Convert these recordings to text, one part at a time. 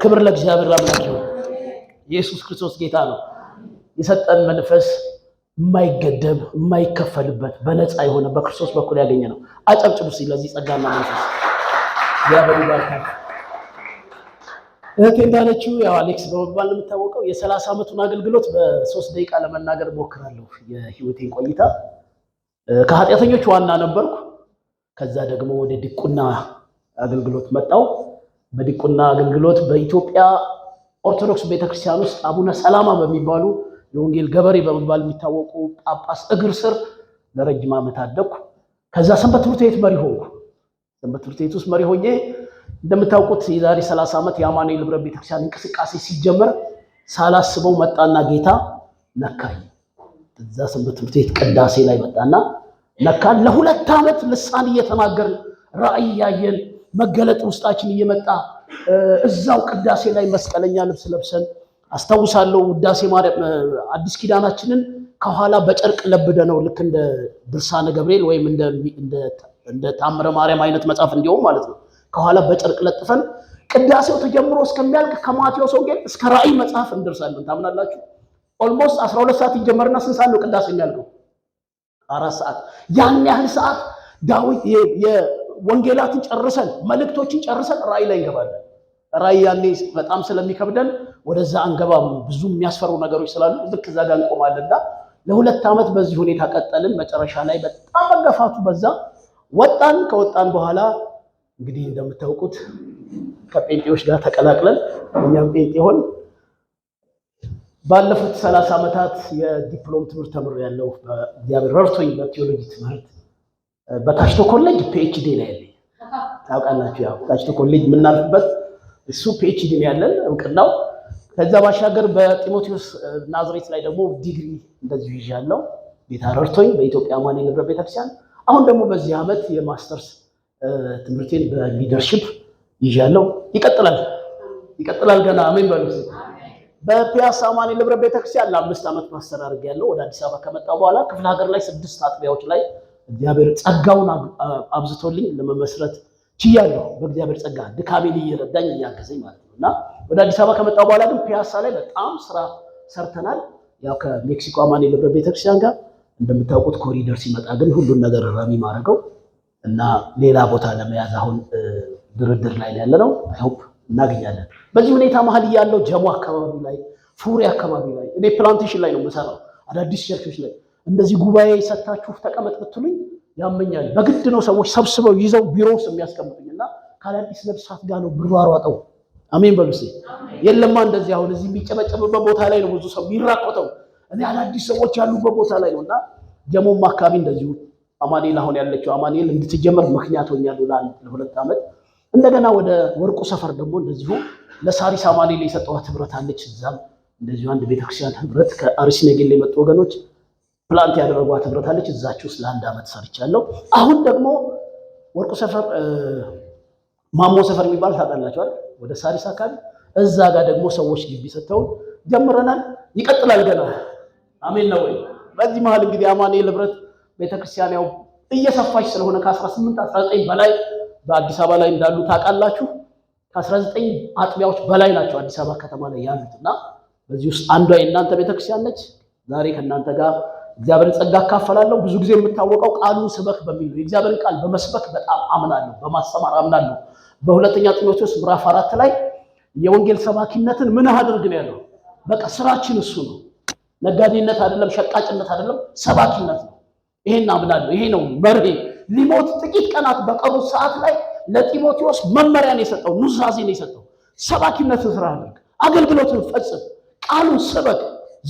ክብር ለእግዚአብሔር አምላክ ይሁን። ኢየሱስ ክርስቶስ ጌታ ነው። የሰጠን መንፈስ የማይገደብ የማይከፈልበት በነፃ የሆነ በክርስቶስ በኩል ያገኘ ነው። አጨብጭቡ ስለዚህ ጸጋና መንፈስ እግዚአብሔር ይባርካል። እህቴ እንዳለችው ያው አሌክስ በመባል ነው የምታወቀው። የ30 ዓመቱን አገልግሎት በ3 ደቂቃ ለመናገር ሞክራለሁ። የህይወቴን ቆይታ ከኃጢአተኞች ዋና ነበርኩ። ከዛ ደግሞ ወደ ዲቁና አገልግሎት መጣው። በዲቁና አገልግሎት በኢትዮጵያ ኦርቶዶክስ ቤተክርስቲያን ውስጥ አቡነ ሰላማ በሚባሉ የወንጌል ገበሬ በመባል የሚታወቁ ጳጳስ እግር ስር ለረጅም ዓመት አደኩ። ከዛ ሰንበት ትምህርት ቤት መሪ ሆንኩ። ሰንበት ትምህርት ቤት ውስጥ መሪ ሆኜ እንደምታውቁት የዛሬ 30 ዓመት የአማኑኤል ህብረት ቤተክርስቲያን እንቅስቃሴ ሲጀመር ሳላስበው መጣና ጌታ ነካኝ። እዛ ሰንበት ትምህርት ቤት ቅዳሴ ላይ መጣና ነካን። ለ2 ዓመት ልሳን እየተናገርን ራእይ ያየን መገለጥ ውስጣችን እየመጣ እዛው ቅዳሴ ላይ መስቀለኛ ልብስ ለብሰን አስታውሳለሁ። ውዳሴ ማርያም አዲስ ኪዳናችንን ከኋላ በጨርቅ ለብደ ነው ልክ እንደ ድርሳነ ገብርኤል ወይም እንደ ታምረ ማርያም አይነት መጽሐፍ እንዲሆን ማለት ነው። ከኋላ በጨርቅ ለጥፈን ቅዳሴው ተጀምሮ እስከሚያልቅ ከማቴዎስ ወንጌል እስከ ራእይ መጽሐፍ እንደርሳለን። ታምናላችሁ? ኦልሞስት 12 ሰዓት ይጀመርና ስንት ሰዓት ነው ቅዳሴ የሚያልቀው? 4 ሰዓት። ያን ያህል ሰዓት ዳዊት የወንጌላትን ጨርሰን መልእክቶችን ጨርሰን ራእይ ላይ እንገባለን። ራእይ ያኔ በጣም ስለሚከብደን ወደዛ አንገባም። ብዙ የሚያስፈሩ ነገሮች ስላሉ ልክ እዛ ጋር እንቆማለንና ለ2 ዓመት በዚህ ሁኔታ ቀጠልን። መጨረሻ ላይ በጣም መገፋቱ በዛ ወጣን። ከወጣን በኋላ እንግዲህ እንደምታውቁት ከጴንጤዎች ጋር ተቀላቅለን እኛም ጴንጤ ሆን። ባለፉት 30 ዓመታት የዲፕሎም ትምህርት ተምሬያለሁ። እግዚአብሔር ረድቶኝ በቲዮሎጂ ትምህርት በታሽቶ ኮሌጅ ፒኤችዲ ነው ያለኝ። ታውቃላችሁ፣ ያው ታሽቶ ኮሌጅ የምናልፍበት እሱ ፒኤችዲ ነው ያለን እውቅናው። ከዛ ባሻገር በጢሞቴዎስ ናዝሬት ላይ ደግሞ ዲግሪ እንደዚሁ ይዣለሁ። ጌታ ረድቶኝ በኢትዮጵያ አማኑኤል ህብረት ቤተክርስቲያን። አሁን ደግሞ በዚህ ዓመት የማስተርስ ትምህርቴን በሊደርሺፕ ይዣለሁ። ይቀጥላል ገና። አሜን በሉ። በፒያሳ አማኑኤል ህብረት ቤተክርስቲያን ለ5 ዓመት ማስተር አድርጌያለሁ። ወደ አዲስ አበባ ከመጣሁ በኋላ ክፍለ ሀገር ላይ 6 አጥቢያዎች ላይ እግዚአብሔር ጸጋውን አብዝቶልኝ ለመመስረት ችያለሁ። በእግዚአብሔር ጸጋ ድካሜን እየረዳኝ እያገዘኝ ማለት ነው። እና ወደ አዲስ አበባ ከመጣሁ በኋላ ግን ፒያሳ ላይ በጣም ስራ ሰርተናል። ያው ከሜክሲኮ አማኑኤል ህብረት ቤተክርስቲያን ጋር እንደምታውቁት ኮሪደር ሲመጣ ግን ሁሉን ነገር ረሚ ማድረገው እና ሌላ ቦታ ለመያዝ አሁን ድርድር ላይ ያለነው። አይ ሆፕ እናገኛለን። በዚህ ሁኔታ መሀል ያለው ጀሞ አካባቢ ላይ ፉሪ አካባቢ ላይ እኔ ፕላንቴሽን ላይ ነው የምሰራው። አዳዲስ ቸርቾች ላይ እንደዚህ ጉባኤ ሰጣችሁ ተቀመጥ ብትሉኝ ያመኛል። በግድ ነው ሰዎች ሰብስበው ይዘው ቢሮ ውስጥ የሚያስቀምጡኝና ከአዳዲስ ነፍሳት ጋር ነው ብሯሯጠው። አሜን በሉ እስኪ። የለማ እንደዚህ አሁን እዚህ የሚጨበጨብበት ቦታ ላይ ነው ብዙ ሰው የሚራቆተው። እኔ አዳዲስ ሰዎች ያሉበት ቦታ ላይ ነውና ጀሞም አካባቢ እንደዚሁ አማኑኤል አሁን ያለችው አማኑኤል እንድትጀመር ምክንያት ሆኛለሁ ለ2 ዓመት። እንደገና ወደ ወርቁ ሰፈር ደግሞ እንደዚሁ ለሳሪስ አማኑኤል የሰጠኋት ህብረት አለች። እዛም እንደዚሁ አንድ ቤተክርስቲያን ህብረት ከአርሲ ነገሌ የመጡ ወገኖች ፕላንት ያደረጓት ህብረት አለች። እዛችሁ ውስጥ ለ1 ዓመት ሰርቻለሁ። አሁን ደግሞ ወርቁ ሰፈር ማሞ ሰፈር የሚባል ታውቃላችኋል? ወደ ሳሪስ አካባቢ እዛ ጋር ደግሞ ሰዎች ግቢ ሰጥተውን ጀምረናል። ይቀጥላል ገና። አሜን ነው ወይ? በዚህ መሀል እንግዲህ አማኑኤል ህብረት ቤተክርስቲያን ያው እየሰፋች ስለሆነ ከ18 19 በላይ በአዲስ አበባ ላይ እንዳሉ ታውቃላችሁ። ከ19 አጥቢያዎች በላይ ናቸው አዲስ አበባ ከተማ ላይ ያሉትና በዚህ ውስጥ አንዷ የእናንተ ቤተክርስቲያን ነች። ዛሬ ከእናንተ ጋር እግዚአብሔርን ጸጋ አካፈላለሁ። ብዙ ጊዜ የምታወቀው ቃሉን ስበክ በሚል ነው። የእግዚአብሔርን ቃል በመስበክ በጣም አምናለሁ፣ በማስተማር አምናለሁ። በሁለተኛ ጢሞቴዎስ ምዕራፍ 4 ላይ የወንጌል ሰባኪነትን ምን አድርግ ነው ያለው። በቃ ስራችን እሱ ነው። ነጋዴነት አይደለም፣ ሸቃጭነት አይደለም፣ ሰባኪነት ነው። ይሄን አምናለሁ። ይሄ ነው መርሄ። ሊሞት ጥቂት ቀናት በቀሩት ሰዓት ላይ ለጢሞቴዎስ መመሪያን የሰጠው ኑዛዜን የሰጠው ሰባኪነትን ስራ አድርግ፣ አገልግሎትን ፈጽም፣ ቃሉን ስበክ፣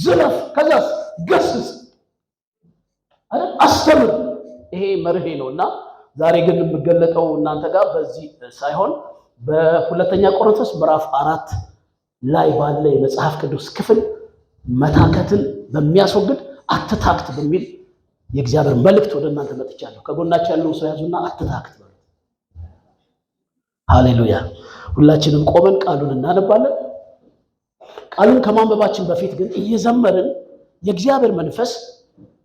ዝለፍ፣ ከዛስ ገስጽ፣ አስተምር። ይሄ መርሄ ነውና ዛሬ ግን የምገለጠው እናንተ ጋር በዚህ ሳይሆን በሁለተኛ ቆሮንቶስ ምዕራፍ 4 ላይ ባለ የመጽሐፍ ቅዱስ ክፍል መታከትን በሚያስወግድ አትታክት በሚል የእግዚአብሔር መልእክት ወደ እናንተ መጥቻለሁ። ከጎናችሁ ያለው ሰው ያዙና አትታክት በሉ። ሃሌሉያ። ሁላችንም ቆመን ቃሉን እናነባለን። ቃሉን ከማንበባችን በፊት ግን እየዘመርን የእግዚአብሔር መንፈስ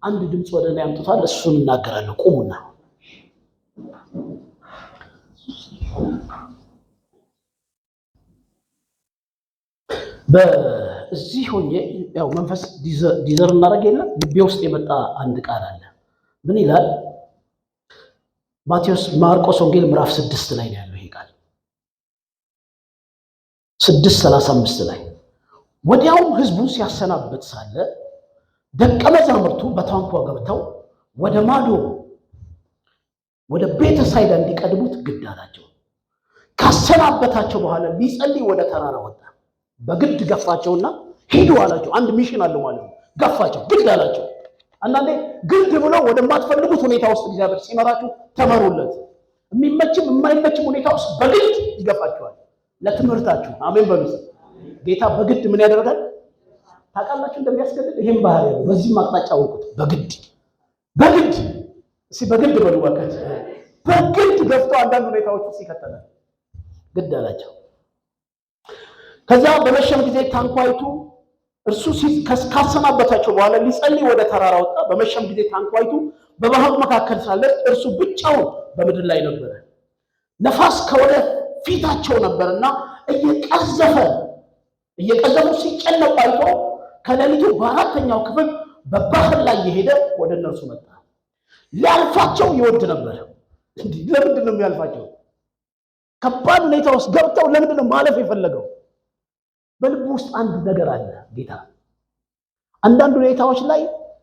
አንድ ድምፅ ወደ እኔ አምጥቷል። እሱን እናገራለሁ። ቁሙና በዚህ ሆኜ ያው መንፈስ ዲዘር እናደርግ የለ ልቤ ውስጥ የመጣ አንድ ቃል አለ። ምን ይላል? ማርቆስ ወንጌል ምዕራፍ 6 ላይ ነው ያለው ይሄ ቃል 6:35 ላይ ወዲያውም ህዝቡ ሲያሰናበት ሳለ ደቀ መዛሙርቱ በታንኳ ገብተው ወደ ማዶ ወደ ቤተ ሳይዳ እንዲቀድሙት ግድ አላቸው። ካሰናበታቸው በኋላ ሊጸልይ ወደ ተራራ ወጣ። በግድ ገፋቸውና ሂዱ አላቸው። አንድ ሚሽን አለው ማለት ነው። ገፋቸው፣ ግድ አላቸው። አንዳንዴ ግድ ብሎ ወደማትፈልጉት ሁኔታ ውስጥ እግዚአብሔር ሲመራችሁ ተመሩለት። የሚመችም የማይመችም ሁኔታ ውስጥ በግድ ይገፋችኋል ለትምህርታችሁ። አሜን በሉ። ጌታ በግድ ምን ያደርጋል ታውቃላችሁ? እንደሚያስገድድ ይሄን ባህሪ ነው። በዚህ አቅጣጫ ወቁት። በግድ በግድ በሉ ወቀት በግድ ገፍቶ አንዳንድ ሁኔታዎች ውስጥ ይከተላል። ግድ አላቸው። ከዛ በመሸም ጊዜ ታንኳይቱ እርሱ ካሰናበታቸው በኋላ ሊጸልይ ወደ ተራራ ወጣ። በመሸም ጊዜ ታንኳይቱ በባህሩ መካከል ሳለች እርሱ ብቻውን በምድር ላይ ነበረ። ነፋስ ከወደ ፊታቸው ነበርና እየቀዘፉ ሲጨነቁ አይቶ ከሌሊቱ በአራተኛው ክፍል በባህር ላይ የሄደ ወደ እነርሱ መጣ። ሊያልፋቸው ይወድ ነበር። እንዲህ ለምንድን ነው የሚያልፋቸው? ከባድ ሁኔታ ውስጥ ገብተው ለምንድን ነው ማለፍ የፈለገው? በልቡ ውስጥ አንድ ነገር አለ። ጌታ አንዳንድ ሁኔታዎች ላይ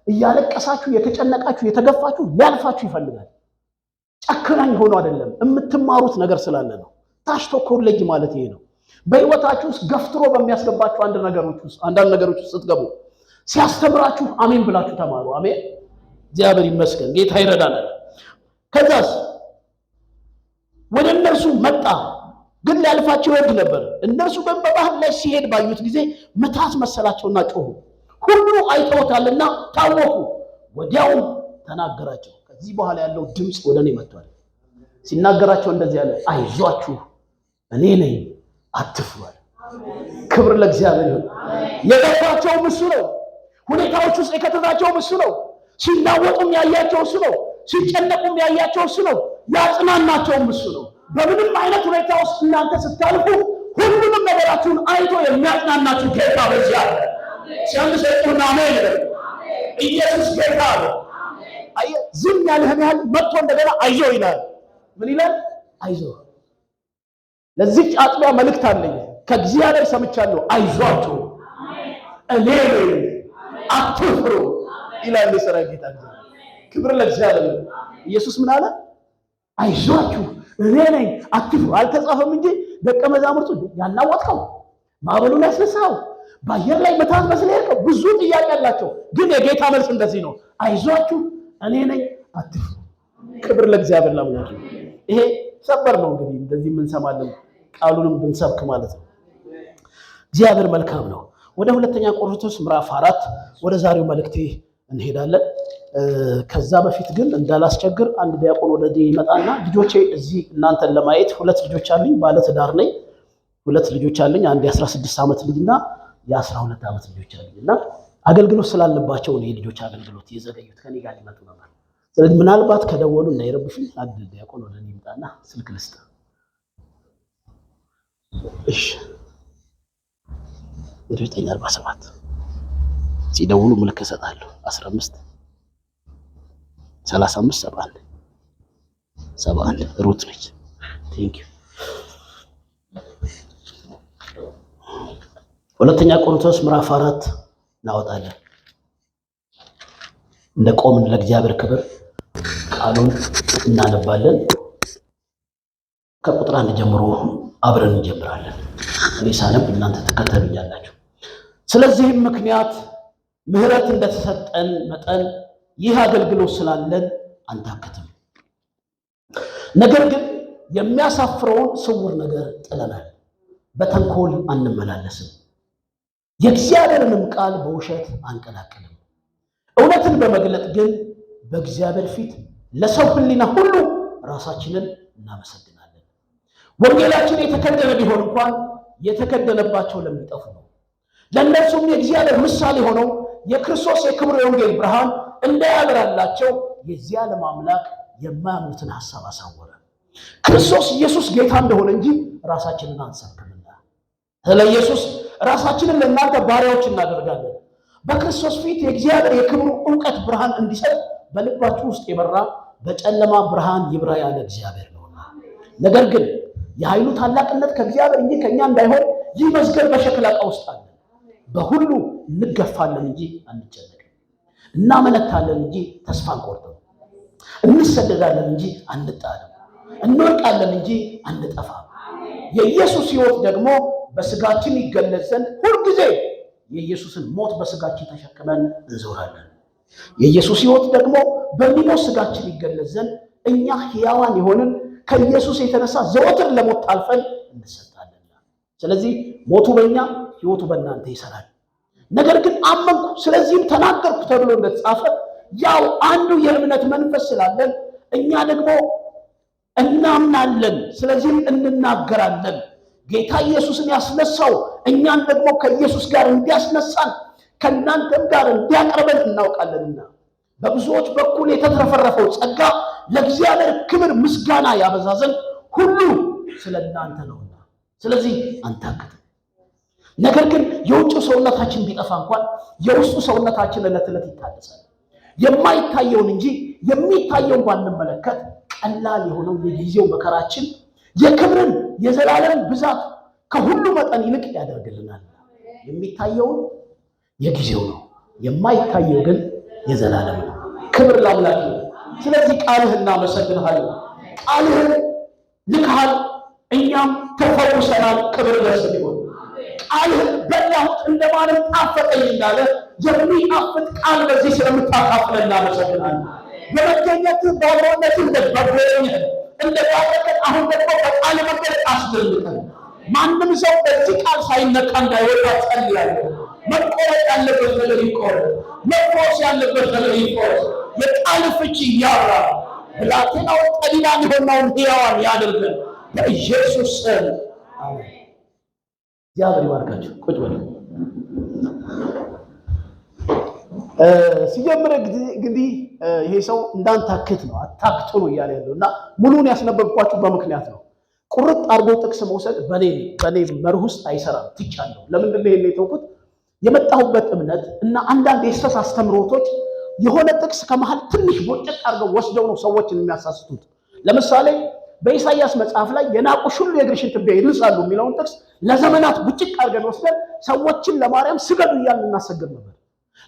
እያለቀሳችሁ የተጨነቃችሁ የተገፋችሁ ሊያልፋችሁ ይፈልጋል። ጨክናኝ ሆኖ አይደለም፣ የምትማሩት ነገር ስላለ ነው። ታሽቶ ኮሌጅ ማለት ይሄ ነው። በህይወታችሁ ውስጥ ገፍትሮ በሚያስገባችሁ አንዳንድ ነገሮች ውስጥ ስትገቡ ሲያስተምራችሁ አሜን ብላችሁ ተማሩ። አሜን፣ እግዚአብሔር ይመስገን፣ ጌታ ይረዳናል። ከዛስ ወደ እነርሱ መጣ፣ ግን ሊያልፋቸው ይወድ ነበር። እነርሱ ግን በባህር ላይ ሲሄድ ባዩት ጊዜ ምታት መሰላቸውና ጮሁ። ሁሉ አይተውታልና ታወኩ። ወዲያውም ተናገራቸው። ከዚህ በኋላ ያለው ድምፅ ወደ እኔ መጥቷል። ሲናገራቸው እንደዚህ ያለ፣ አይዟችሁ እኔ ነኝ አትፍሩ። ክብር ለእግዚአብሔር ይሁን። የገባቸው እሱ ነው። ሁኔታዎች ውስጥ የከተታቸው እሱ ነው። ሲናወጡም ያያቸው እሱ ነው። ሲጨነቁም ያያቸው እሱ ነው። ያጽናናቸውም እሱ ነው። በምንም አይነት ሁኔታ ውስጥ እናንተ ስታልፉ ሁሉንም ነገራችሁን አይቶ የሚያጽናናችሁ ጌታ በዚህ አለ። ሲያንሰጡና አሜን ይበሉ። ኢየሱስ ጌታ ነው። አየህ፣ ዝም ያለህን ያህል መጥቶ እንደገና አይዞህ ይላል። ምን ይላል? አይዞህ። ለዚህ አጥቢያ መልእክት አለኝ ከእግዚአብሔር ሰምቻለሁ። አይዟችሁ እኔ ነኝ አትፍሩ ይላል የሠራዊት ጌታ እግዚአብሔር። ክብር ለእግዚአብሔር። ኢየሱስ ምን አለ? አይዟችሁ እኔ ነኝ አትፍሩ። አልተጻፈም እንጂ ደቀ መዛሙርቱ ያናወጥከው ማዕበሉን ያስነሳው በአየር ላይ መታት መስለ ያልከው ብዙ ጥያቄ አላቸው። ግን የጌታ መልስ እንደዚህ ነው፣ አይዟችሁ እኔ ነኝ አትፍሩ። ክብር ለእግዚአብሔር ለአምላክ። ይሄ ሰበር ነው እንግዲህ እንደዚህ የምንሰማለን ቃሉንም ብንሰብክ ማለት ነው። እግዚአብሔር መልካም ነው። ወደ ሁለተኛ ቆሮንቶስ ምዕራፍ 4 ወደ ዛሬው መልእክቴ እንሄዳለን። ከዛ በፊት ግን እንዳላስቸግር አንድ ዲያቆን ወደዚህ ይመጣና ልጆቼ እዚህ እናንተን ለማየት ሁለት ልጆች አሉኝ። ባለ ትዳር ነኝ። ሁለት ልጆች አሉኝ። አንድ የ16 ዓመት ልጅና የ12 ዓመት ልጆች አሉኝና አገልግሎት ስላለባቸው ነው የልጆች አገልግሎት የዘገዩት። ከኔ ጋር ሊመጡ ነበር። ስለዚህ ምናልባት ከደወሉ እንዳይረብሹኝ አንድ ዲያቆን ወደዚህ ይመጣና ስልክ ልስጥ። እሺ 947 ሲደውሉ ምልክት እሰጣለሁ። 15 35 71 ሩት ነች። ቴንክ ዩ። ሁለተኛ ቆሮንቶስ ምዕራፍ 4 እናወጣለን። እንደ ቆምን ለእግዚአብሔር ክብር ቃሉን እናነባለን። ከቁጥር 1 ጀምሮ አብረን እንጀምራለን። እኔ ሳነብ እናንተ ተከተሉኛላችሁ። ስለዚህም ምክንያት ምሕረት እንደተሰጠን መጠን ይህ አገልግሎት ስላለን አንታክትም። ነገር ግን የሚያሳፍረውን ስውር ነገር ጥለናል፣ በተንኮል አንመላለስም፣ የእግዚአብሔርንም ቃል በውሸት አንቀላቅልም። እውነትን በመግለጥ ግን በእግዚአብሔር ፊት ለሰው ሕሊና ሁሉ ራሳችንን እናመሰግናለን። ወንጌላችን የተከደነ ቢሆን እንኳን የተከደነባቸው ለሚጠፉ ነው። ለእነርሱም የእግዚአብሔር ምሳሌ ሆነው የክርስቶስ የክብር የወንጌል ብርሃን እንዳያበራላቸው የዚህ ዓለም አምላክ የማያምኑትን ሐሳብ አሳወረ። ክርስቶስ ኢየሱስ ጌታ እንደሆነ እንጂ ራሳችንን አንሰብክምና። ስለ ኢየሱስ ራሳችንን ለእናንተ ባሪያዎች እናደርጋለን። በክርስቶስ ፊት የእግዚአብሔር የክብሩ ዕውቀት ብርሃን እንዲሰጥ በልባችሁ ውስጥ የበራ በጨለማ ብርሃን ይብራ ያለ እግዚአብሔር ነውና። ነገር ግን የኃይሉ ታላቅነት ከእግዚአብሔር እንጂ ከእኛ እንዳይሆን ይህ መዝገብ በሸክላ ዕቃ ውስጥ አለ። በሁሉ እንገፋለን እንጂ አንጨነቅም፣ እናመነታለን እንጂ ተስፋ አንቆርጥም፣ እንሰደዳለን እንጂ አንጣልም፣ እንወድቃለን እንጂ አንጠፋም። የኢየሱስ ሕይወት ደግሞ በስጋችን ይገለጽ ዘንድ ሁልጊዜ የኢየሱስን ሞት በስጋችን ተሸክመን እንዞራለን። የኢየሱስ ሕይወት ደግሞ በሚሞት ስጋችን ይገለጽ ዘንድ እኛ ሕያዋን የሆንን ከኢየሱስ የተነሳ ዘወትር ለሞት ታልፈን እንሰጣለን። ስለዚህ ሞቱ በእኛ ሕይወቱ በእናንተ ይሰራል። ነገር ግን አመንኩ ስለዚህም ተናገርኩ ተብሎ እንደተጻፈ ያው አንዱ የእምነት መንፈስ ስላለን እኛ ደግሞ እናምናለን፣ ስለዚህም እንናገራለን። ጌታ ኢየሱስን ያስነሳው እኛን ደግሞ ከኢየሱስ ጋር እንዲያስነሳን ከእናንተም ጋር እንዲያቀርበን እናውቃለንና በብዙዎች በኩል የተትረፈረፈው ጸጋ ለእግዚአብሔር ክብር ምስጋና ያበዛ ዘንድ ሁሉ ስለ እናንተ ነውና፣ ስለዚህ አንታክትም። ነገር ግን የውጭው ሰውነታችን ቢጠፋ እንኳን የውስጡ ሰውነታችን ዕለት ዕለት ይታደሳል። የማይታየውን እንጂ የሚታየውን ባንመለከት ቀላል የሆነው የጊዜው መከራችን የክብርን የዘላለም ብዛት ከሁሉ መጠን ይልቅ ያደርግልናል። የሚታየውን የጊዜው ነው፣ የማይታየው ግን የዘላለም ነው። ክብር ለአምላክ ነው። ስለዚህ ቃልህን እናመሰግንሃለን። ቃልህን ልከሃል፣ እኛም ተፈውሰናል። ክብር ለስምህ ይሁን። ቃልህን በላሁት እንደማንም ጣፈጠኝ እንዳለ የሚጣፍጥ ቃል በዚህ ስለምታካፍለን እናመሰግናለን። በመገኘትህ በአብሮነትህ እንደጎበኘህ እንደባረከን አሁን ደግሞ በቃል መገለጥ አስደንቀን። ማንም ሰው በዚህ ቃል ሳይነካ እንዳይወጣ ጸልያለሁ። መቆረጥ ያለበት ነገር ይቆረጥ፣ መፈወስ ያለበት ነገር ይፈወስ። የቃል ፍቺ ያብራ፣ ብላቴናው ጠቢባን የሆነውን ሕያዋን ያድርገን በኢየሱስ ስም አሜን። እግዚአብሔር ይባርካችሁ። ቁጭ በሉ። ሲጀምር እንግዲህ ይሄ ሰው እንዳንታክት ነው፣ አታክቱ ነው እያለ ያለው እና ሙሉን ያስነበብኳችሁ በምክንያት ነው። ቁርጥ አድርጎ ጥቅስ መውሰድ በኔ መርህ ውስጥ አይሰራም፣ ትቻለሁ። ለምንድን ነው ይሄን የተውኩት? የመጣሁበት እምነት እና አንዳንድ የስተት አስተምሮቶች የሆነ ጥቅስ ከመሃል ትንሽ ቦጭቅ አድርገው ወስደው ነው ሰዎችን የሚያሳስቱት። ለምሳሌ በኢሳይያስ መጽሐፍ ላይ የናቁሽ ሁሉ የእግርሽን ትቢያ ይልሳሉ የሚለውን ጥቅስ ለዘመናት ብጭቅ አድርገን ወስደን ሰዎችን ለማርያም ስገዱ እያልን እናሰግድ ነበር።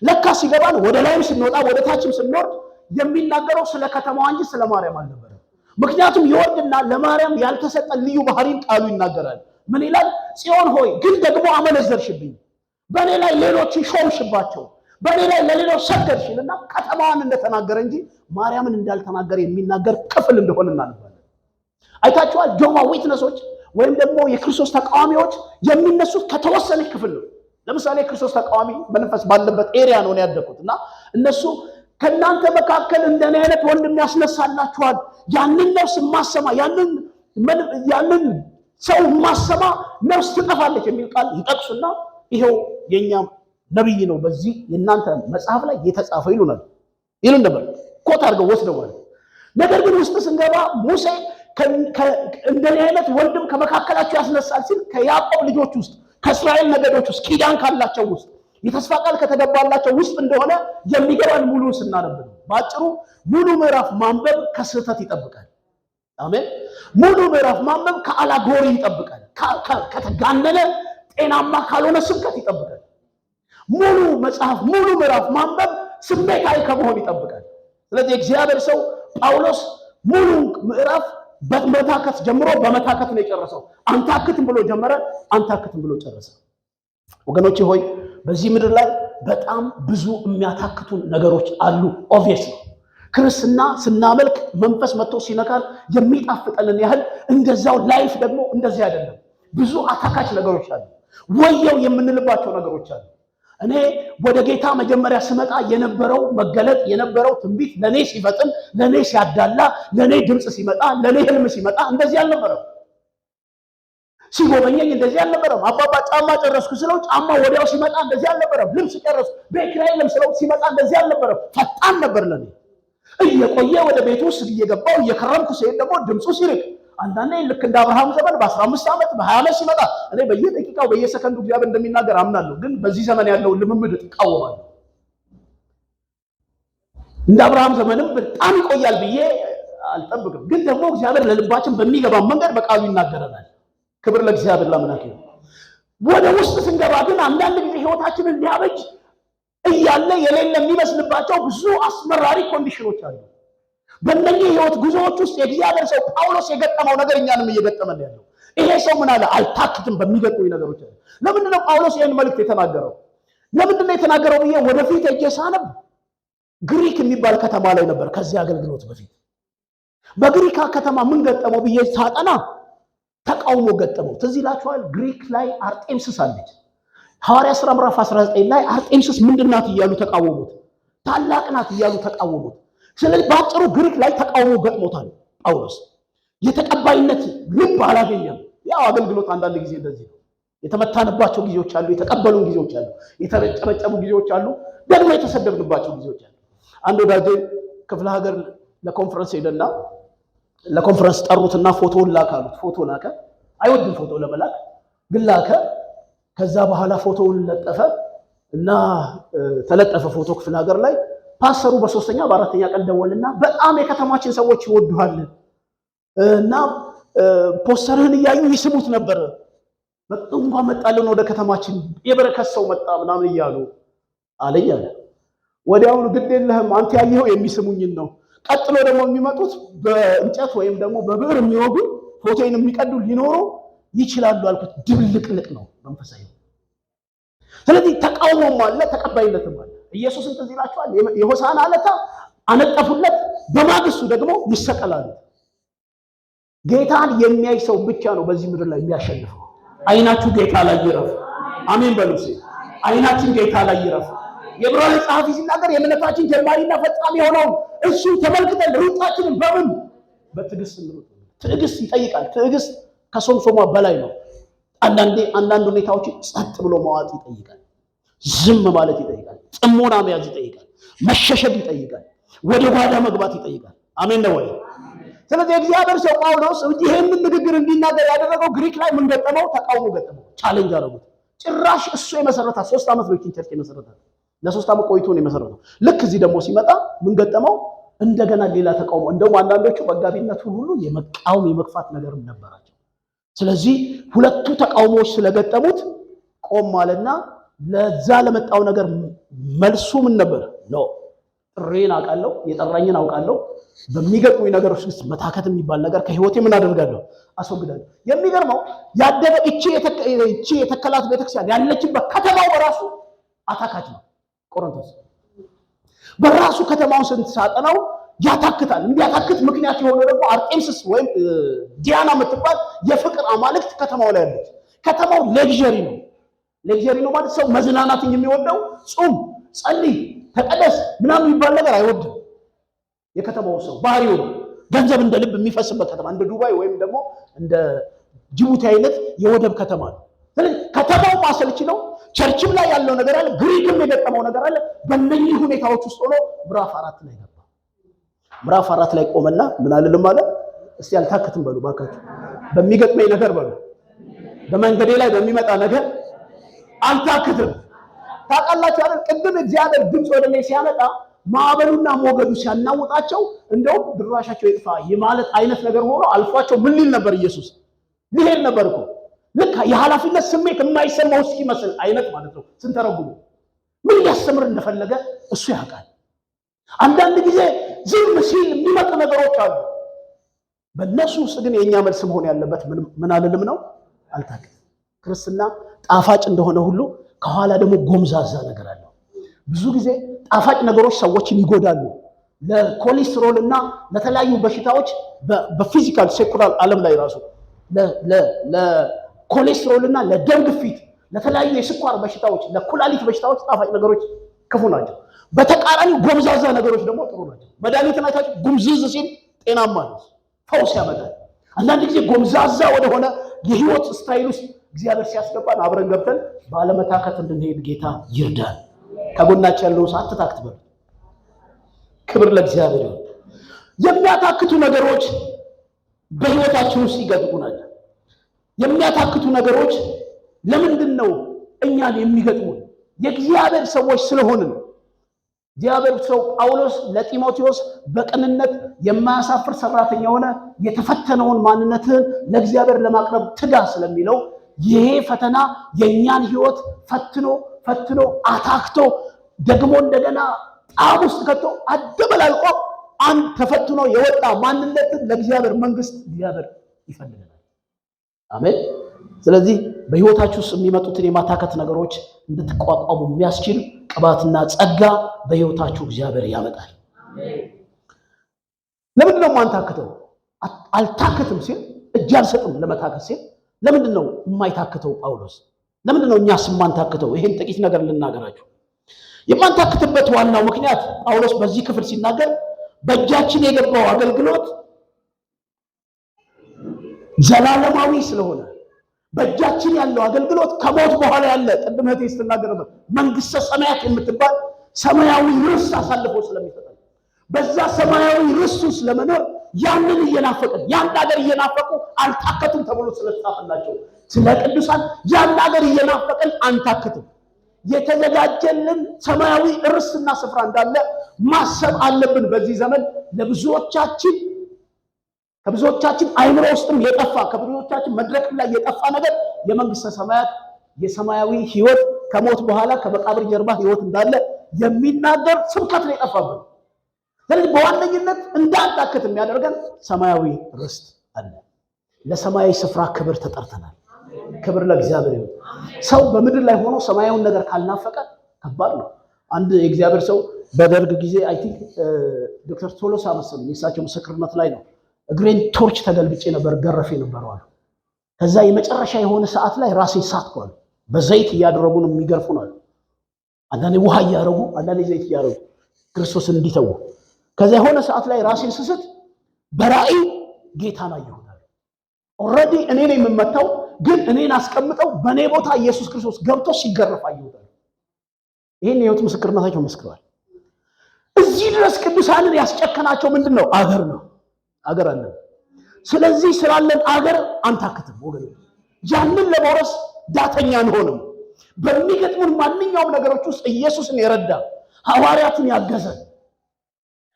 ለካ ሲገባን ወደ ላይም ስንወጣ ወደ ታችም ስንወርድ የሚናገረው ስለ ከተማዋ እንጂ ስለ ማርያም አልነበረም። ምክንያቱም ይወርድና ለማርያም ያልተሰጠ ልዩ ባህሪን ቃሉ ይናገራል። ምን ይላል? ጽዮን ሆይ ግን ደግሞ አመነዘርሽብኝ፣ በእኔ ላይ ሌሎችን ሾምሽባቸው፣ በእኔ ላይ ለሌሎች ሰገድሽልና ከተማዋን እንደተናገረ እንጂ ማርያምን እንዳልተናገረ የሚናገር ክፍል እንደሆነ እናነባለን። አይታችኋል? ጆማ ዊትነሶች ወይም ደግሞ የክርስቶስ ተቃዋሚዎች የሚነሱት ከተወሰነ ክፍል ነው። ለምሳሌ የክርስቶስ ተቃዋሚ መንፈስ ባለበት ኤሪያ ነው ያደኩት እና እነሱ ከእናንተ መካከል እንደኔ አይነት ወንድም ያስነሳላችኋል፣ ያንን ነፍስ ማሰማ ያንን ሰው ማሰማ ነፍስ ትጠፋለች የሚል ቃል ይጠቅሱና ይሄው የኛ ነብይ ነው በዚህ የእናንተ መጽሐፍ ላይ የተጻፈው ይሉን ነበር። ኮት አድርገው ወስደዋል። ነገር ግን ውስጥ ስንገባ ሙሴ እንደኔ አይነት ወንድም ከመካከላቸው ያስነሳል ሲል ከያዕቆብ ልጆች ውስጥ ከእስራኤል ነገዶች ውስጥ ኪዳን ካላቸው ውስጥ የተስፋ ቃል ከተገባላቸው ውስጥ እንደሆነ የሚገባን ሙሉን ስናነብ ነው። በአጭሩ ሙሉ ምዕራፍ ማንበብ ከስህተት ይጠብቃል። አሜን። ሙሉ ምዕራፍ ማንበብ ከአላጎሪ ይጠብቃል። ከተጋነነ ጤናማ ካልሆነ ስብከት ይጠብቃል። ሙሉ መጽሐፍ ሙሉ ምዕራፍ ማንበብ ስሜታዊ ከመሆን ይጠብቃል። ስለዚህ እግዚአብሔር ሰው ጳውሎስ ሙሉ ምዕራፍ በመታከት ጀምሮ በመታከት ነው የጨረሰው። አንታክትም ብሎ ጀመረ፣ አንታክትም ብሎ ጨረሰ። ወገኖቼ ሆይ በዚህ ምድር ላይ በጣም ብዙ የሚያታክቱን ነገሮች አሉ። ኦብቪየስሊ ክርስትና ስናመልክ መንፈስ መጥቶ ሲነካል የሚጣፍጠንን ያህል እንደዛው ላይፍ ደግሞ እንደዚህ አይደለም። ብዙ አታካች ነገሮች አሉ። ወየው የምንልባቸው ነገሮች አሉ። እኔ ወደ ጌታ መጀመሪያ ስመጣ የነበረው መገለጥ የነበረው ትንቢት ለኔ ሲፈጥን፣ ለኔ ሲያዳላ፣ ለኔ ድምጽ ሲመጣ፣ ለኔ ህልም ሲመጣ እንደዚህ አልነበረም። ሲጎበኘኝ እንደዚህ አልነበረም። አባባ ጫማ ጨረስኩ ስለው ጫማ ወዲያው ሲመጣ እንደዚህ አልነበረም። ልብስ ጨረስኩ በክራይ ልብስ ስለው ሲመጣ እንደዚህ አልነበረም። ፈጣን ነበር ለኔ። እየቆየ ወደ ቤቱ ውስጥ እየገባው እየከረምኩ ሲሄድ ደግሞ ድምፁ ሲርቅ አንዳንዴ ልክ እንደ አብርሃም ዘመን በ15 ዓመት በ20 ዓመት ሲመጣ እኔ በየደቂቃው በየሰከንዱ እግዚአብሔር እንደሚናገር አምናለሁ። ግን በዚህ ዘመን ያለው ልምምድ እቃወማለሁ። እንደ አብርሃም ዘመንም በጣም ይቆያል ብዬ አልጠብቅም። ግን ደግሞ እግዚአብሔር ለልባችን በሚገባ መንገድ በቃሉ ይናገረናል። ክብር ለእግዚአብሔር ለአምላክ ይሁን። ወደ ውስጥ ስንገባ ግን አንዳንድ ጊዜ ህይወታችንን ሊያበጅ እያለ የሌለ የሚመስልባቸው ብዙ አስመራሪ ኮንዲሽኖች አሉ። በእነኚህ ህይወት ጉዞዎች ውስጥ የእግዚአብሔር ሰው ጳውሎስ የገጠመው ነገር እኛንም እየገጠመን ያለው። ይሄ ሰው ምን አለ? አልታክትም በሚገጥሙኝ ነገሮች አለ። ለምንድን ነው ጳውሎስ ይህን መልእክት የተናገረው? ለምንድን ነው የተናገረው ብዬ ወደፊት እጄ ሳነብ ግሪክ የሚባል ከተማ ላይ ነበር ከዚህ አገልግሎት በፊት። በግሪክ ከተማ ምን ገጠመው ብዬ ሳጠና ተቃውሞ ገጠመው። ትዝ ይላችኋል? ግሪክ ላይ አርጤምስስ አለች። ሐዋርያ ሥራ ምዕራፍ 19 ላይ አርጤምስስ ምንድናት እያሉ ተቃወሙት። ታላቅ ናት እያሉ ተቃወሙት። ስለዚህ በአጭሩ ግሪክ ላይ ተቃውሞ ገጥሞታል ጳውሎስ። የተቀባይነት ልብ አላገኘም። ያው አገልግሎት አንዳንድ ጊዜ እንደዚህ ነው። የተመታንባቸው ጊዜዎች አሉ፣ የተቀበሉን ጊዜዎች አሉ፣ የተጨበጨቡ ጊዜዎች አሉ፣ ደግሞ የተሰደብንባቸው ጊዜዎች አሉ። አንድ ወዳጄ ክፍለ ሀገር ለኮንፈረንስ ሄደና ለኮንፈረንስ ጠሩትና ፎቶውን ላክ አሉት። ፎቶ ላከ። አይወድም ፎቶ ለመላክ ግን ላከ። ከዛ በኋላ ፎቶውን ለጠፈ እና ተለጠፈ ፎቶ ክፍለ ሀገር ላይ። ፓስተሩ በ3ኛ በ4ኛ ቀን ደወልና በጣም የከተማችን ሰዎች ይወዱሃል እና ፖስተርህን እያዩ ይስሙት ነበር፣ በጣም እንኳን መጣልን ወደ ከተማችን የበረከት ሰው መጣ ምናምን እያሉ አለኝ አለ። ወዲያውኑ ግድ የለህም አንተ ያየኸው የሚስሙኝን ነው፣ ቀጥሎ ደግሞ የሚመጡት በእንጨት ወይም ደግሞ በብዕር የሚወጉ ፎቶን የሚቀዱ ሊኖሩ ይችላሉ አልኩት። ድብልቅልቅ ነው መንፈሳዊ። ስለዚህ ተቃውሞም አለ ተቀባይነትም አለ። ኢየሱስን ትዝ ይላችኋል? የሆሳዕና ዕለት አነጠፉለት፣ በማግስቱ ደግሞ ይሰቀላሉ። ጌታን የሚያይ ሰው ብቻ ነው በዚህ ምድር ላይ የሚያሸንፈው። አይናችሁ ጌታ ላይ ይረፍ። አሜን በሉ። አይናችን ጌታ ላይ ይረፍ። የዕብራውያን ጸሐፊ ሲናገር የእምነታችን ጀማሪና ፈጻሚ የሆነውን እሱ ተመልክተን ሩጫችንን በምን በትዕግስት እንሩጥ። ትዕግስት ይጠይቃል። ትዕግስት ከሶምሶማ በላይ ነው። አንዳንድ ሁኔታዎችን ጸጥ ብሎ መዋጥ ይጠይቃል። ዝም ማለት ይጠይቃል። ጥሞና መያዝ ይጠይቃል። መሸሸግ ይጠይቃል። ወደ ጓዳ መግባት ይጠይቃል። አሜን ነው ወይ? ስለዚህ እግዚአብሔር ሰው ጳውሎስ ይሄንን ንግግር እንዲናገር ያደረገው ግሪክ ላይ ምን ገጠመው? ተቃውሞ ገጠመው። ቻሌንጅ አደረጉት። ጭራሽ እሱ የመሰረታት 3 ዓመት ነው ቸርች የመሰረታት። ለ3 ዓመት ቆይቶ ነው የመሰረተው። ልክ እዚህ ደግሞ ሲመጣ ምን ገጠመው? እንደገና ሌላ ተቃውሞ። እንደውም አንዳንዶቹ በጋቢነቱን ሁሉ የመቃወም የመግፋት ነገርም ነበራቸው። ስለዚህ ሁለቱ ተቃውሞዎች ስለገጠሙት ቆም አለና ለዛ ለመጣው ነገር መልሱ ምን ነበር? ነው ጥሬን አውቃለሁ፣ የጠራኝን አውቃለሁ። በሚገጥሙኝ ነገሮች ውስጥ መታከት የሚባል ነገር ከህይወቴ ምን አደርጋለሁ? አስወግዳለሁ። የሚገርመው ያደረ እቺ የተከላት ቤተክርስቲያን ያለችበት ከተማው በራሱ አታካች ነው። ቆሮንቶስ በራሱ ከተማውን ስንሳጠናው ያታክታል። እንዲያታክት ምክንያት የሆነው ደግሞ አርጤምስስ ወይም ዲያና የምትባል የፍቅር አማልክት ከተማው ላይ አለች። ከተማው ሌክዠሪ ነው። ሌክዠሪ ነው ማለት ሰው መዝናናትን የሚወደው ጾም፣ ጸልይ፣ ተቀደስ ምናምን የሚባል ነገር አይወድም። የከተማው ሰው ባህሪው ነው። ገንዘብ እንደ ልብ የሚፈስበት ከተማ፣ እንደ ዱባይ ወይም ደግሞ እንደ ጅቡቲ አይነት የወደብ ከተማ ነው። ስለዚህ ከተማው ማሰልች ነው። ቸርችም ላይ ያለው ነገር አለ፣ ግሪክም የገጠመው ነገር አለ። በእነኚህ ሁኔታዎች ውስጥ ሆኖ ምዕራፍ 4 ላይ ገባ። ምዕራፍ 4 ላይ ቆመና ምን አልልም አለ። እስቲ አልታክትም በሉ ባካችሁ። በሚገጥመኝ ነገር በሉ፣ በመንገዴ ላይ በሚመጣ ነገር አልታክትም። ታውቃላችሁ አይደል? ቅድም እግዚአብሔር ድምፅ ወደ እኔ ሲያመጣ ማዕበሉና ሞገዱ ሲያናውጣቸው እንደውም ድራሻቸው ይጥፋ የማለት አይነት ነገር ሆኖ አልፏቸው ምን ሊል ነበር? ኢየሱስ ሊሄድ ነበር እኮ። ልክ የኃላፊነት ስሜት የማይሰማው እስኪመስል አይነት ማለት ነው። ስንተረጉሙ ምን ሊያስተምር እንደፈለገ እሱ ያውቃል። አንዳንድ ጊዜ ዝም ሲል የሚመጡ ነገሮች አሉ። በእነሱ ውስጥ ግን የእኛ መልስ መሆን ያለበት ምን አልልም ነው? አልታክትም። ክርስትና ጣፋጭ እንደሆነ ሁሉ ከኋላ ደግሞ ጎምዛዛ ነገር አለው። ብዙ ጊዜ ጣፋጭ ነገሮች ሰዎችን ይጎዳሉ። ለኮሌስትሮል እና ለተለያዩ በሽታዎች በፊዚካል ሴኩላር ዓለም ላይ ራሱ ለኮሌስትሮል እና ለደም ግፊት፣ ለተለያዩ የስኳር በሽታዎች፣ ለኩላሊት በሽታዎች ጣፋጭ ነገሮች ክፉ ናቸው። በተቃራኒ ጎምዛዛ ነገሮች ደግሞ ጥሩ ናቸው። መድኃኒትን አይታችሁ ጉምዝዝ ሲል ጤናማ ነው፣ ፈውስ ያመጣል። አንዳንድ ጊዜ ጎምዛዛ ወደሆነ የህይወት ስታይል ውስጥ እግዚአብሔር ሲያስገባን አብረን ገብተን ባለመታከት እንድንሄድ ጌታ ይርዳል። ከጎናችን ያለው ሰዓት አትታክት በሉ። ክብር ለእግዚአብሔር ይሁን። የሚያታክቱ ነገሮች በህይወታችን ውስጥ ይገጥሙናል። የሚያታክቱ ነገሮች ለምንድን ነው እኛን የሚገጥሙን? የእግዚአብሔር ሰዎች ስለሆንን። እግዚአብሔር ሰው ጳውሎስ ለጢሞቴዎስ በቅንነት የማያሳፍር ሰራተኛ ሆነ የተፈተነውን ማንነትህን ለእግዚአብሔር ለማቅረብ ትጋ ስለሚለው ይሄ ፈተና የእኛን ህይወት ፈትኖ አታክቶ ደግሞ እንደገና ጣም ውስጥ ከቶ አደበላልቆ አንድ ተፈትኖ የወጣ ማንነትን ለእግዚአብሔር መንግስት እግዚአብሔር ይፈልጋል። አሜን። ስለዚህ በህይወታችሁ ውስጥ የሚመጡትን የማታከት ነገሮች እንድትቋቋሙ የሚያስችል ቅባትና ጸጋ በህይወታችሁ እግዚአብሔር ያመጣል። ለምንድን ነው የማንታክተው? አልታክትም ሲል እጅ አልሰጥም ለመታከት ሲል ለምንድን ነው የማይታክተው ጳውሎስ? ለምንድን ነው እኛስ የማንታክተው? ይሄን ጥቂት ነገር ልናገራችሁ። የማንታክትበት ዋናው ምክንያት ጳውሎስ በዚህ ክፍል ሲናገር በእጃችን የገባው አገልግሎት ዘላለማዊ ስለሆነ በእጃችን ያለው አገልግሎት ከሞት በኋላ ያለ ቅድም እህቴ ስትናገር ነበር መንግስተ ሰማያት የምትባል ሰማያዊ ርስት አሳልፎ ስለሚሰጠን በዛ ሰማያዊ ርስት ውስጥ ለመኖር ያንን እየናፈቅን ያን ሀገር እየናፈቁ አልታከቱም ተብሎ ስለተጻፈላቸው ስለ ቅዱሳን ያን ሀገር እየናፈቅን አንታክትም። የተዘጋጀልን ሰማያዊ ርስትና ስፍራ እንዳለ ማሰብ አለብን። በዚህ ዘመን ከብዙዎቻችን አይምሮ ውስጥም የጠፋ ከብዙዎቻችን መድረክ ላይ የጠፋ ነገር የመንግስተ ሰማያት የሰማያዊ ህይወት ከሞት በኋላ ከመቃብር ጀርባ ህይወት እንዳለ የሚናገር ስብከት ነው የጠፋብን። ስለዚህ በዋነኝነት እንዳንታክት የሚያደርገን ሰማያዊ ርስት አለ። ለሰማያዊ ስፍራ ክብር ተጠርተናል። ክብር ለእግዚአብሔር ይሁን። ሰው በምድር ላይ ሆኖ ሰማያዊውን ነገር ካልናፈቀ ከባድ ነው። አንድ የእግዚአብሔር ሰው በደርግ ጊዜ አይ ቲንክ ዶክተር ቶሎሳ መሰለኝ የእሳቸው ምስክርነት ላይ ነው እግሬን ቶርች ተገልብጬ ነበር ገረፌ ነበረው አሉ። ከዛ የመጨረሻ የሆነ ሰዓት ላይ ራሴን ሳትኳል። በዘይት እያደረጉ ነው የሚገርፉን አሉ። አንዳንዴ ውሃ እያደረጉ አንዳንዴ ዘይት እያደረጉ ክርስቶስን እንዲተው። ከዛ የሆነ ሰዓት ላይ ራሴን ስስት በራእይ ጌታን አየሁት አሉ። ኦልሬዲ እኔ ነኝ የምመታው ግን እኔን አስቀምጠው በኔ ቦታ ኢየሱስ ክርስቶስ ገብቶ ሲገረፍ አየሁት አሉ። ይሄን የህይወት ምስክርነታቸው መስክረዋል። እዚህ ድረስ ቅዱሳንን ያስጨከናቸው ምንድነው? አገር ነው። አገር አለ። ስለዚህ ስላለን አገር አንታክትም ወገን። ያንን ለመውረስ ዳተኛ አንሆንም። በሚገጥሙን ማንኛውም ነገሮች ውስጥ ኢየሱስን የረዳ ሐዋርያትን ያገዘ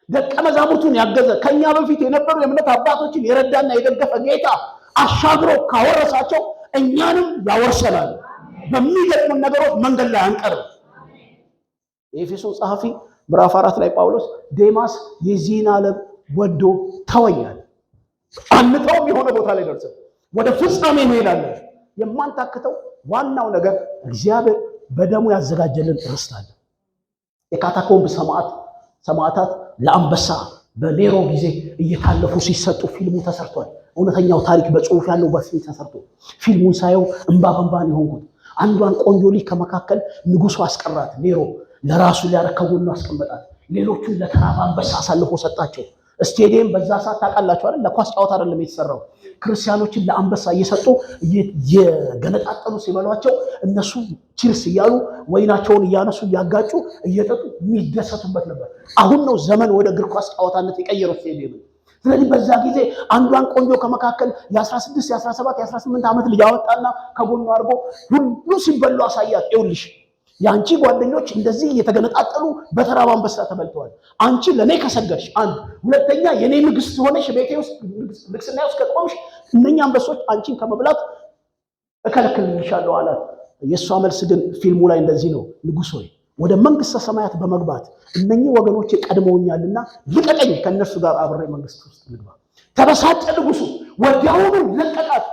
ደቀ መዛሙርቱን ያገዘ ከኛ በፊት የነበሩ የእምነት አባቶችን የረዳና የደገፈ ጌታ አሻግሮ ካወረሳቸው እኛንም ያወርሰናል። በሚገጥሙን ነገሮች መንገድ ላይ አንቀርም። የኤፌሶን ጸሐፊ ምዕራፍ 4 ላይ ጳውሎስ ዴማስ የዚህን ዓለም ወዶ ተወኛል። አንተውም የሆነ ቦታ ላይ ደርሰን ወደ ፍጻሜ እንሄዳለን። የማንታክተው ዋናው ነገር እግዚአብሔር በደሙ ያዘጋጀልን ርስት አለ። የካታኮምብ ሰማዕታት ለአንበሳ በኔሮ ጊዜ እየታለፉ ሲሰጡ ፊልሙ ተሰርቷል። እውነተኛው ታሪክ በጽሁፍ ያለው በፊልም ተሰርቶ ፊልሙን ሳየው እንባ በእንባን የሆንኩት። አንዷን ቆንጆ ልጅ ከመካከል ንጉሱ አስቀራት። ኔሮ ለራሱ ሊያረከቡና አስቀመጣት። ሌሎቹን ለተራባ አንበሳ አሳልፎ ሰጣቸው። ስቴዲየም በዛ ሰዓት ታውቃላችሁ አይደል? ለኳስ ጨዋታ አይደለም የተሰራው። ክርስቲያኖችን ለአንበሳ እየሰጡ እየገነጣጠሉ ሲበሏቸው እነሱ ቺርስ እያሉ ወይናቸውን እያነሱ እያጋጩ እየጠጡ የሚደሰቱበት ነበር። አሁን ነው ዘመን ወደ እግር ኳስ ጨዋታነት የቀየረው ስቴዲየም። ስለዚህ በዛ ጊዜ አንዷን ቆንጆ ከመካከል የ16 የ17 የ18 ዓመት ልጅ አወጣና ከጎኑ አድርጎ ሁሉ ሲበሉ አሳያት። ይኸውልሽ ያንቺ ጓደኞች እንደዚህ እየተገነጣጠሉ በተራባ አንበሳ ተበልተዋል። አንቺ ለኔ ከሰገድሽ፣ አንድ ሁለተኛ የኔ ንግስት ሆነሽ ቤቴ ውስጥ ንግስና ውስጥ ከቆምሽ እነኛ አንበሶች አንቺን ከመብላት እከለክልልሻለሁ አላት። የእሷ መልስ ግን ፊልሙ ላይ እንደዚህ ነው። ንጉሥ ሆይ ወደ መንግስተ ሰማያት በመግባት እነኚህ ወገኖቼ ቀድመውኛልና ልቀቀኝ፣ ከእነርሱ ጋር አብሬ መንግስት ውስጥ ልግባ። ተበሳጨ ንጉሱ፣ ወዲያውኑ ለቀቃት።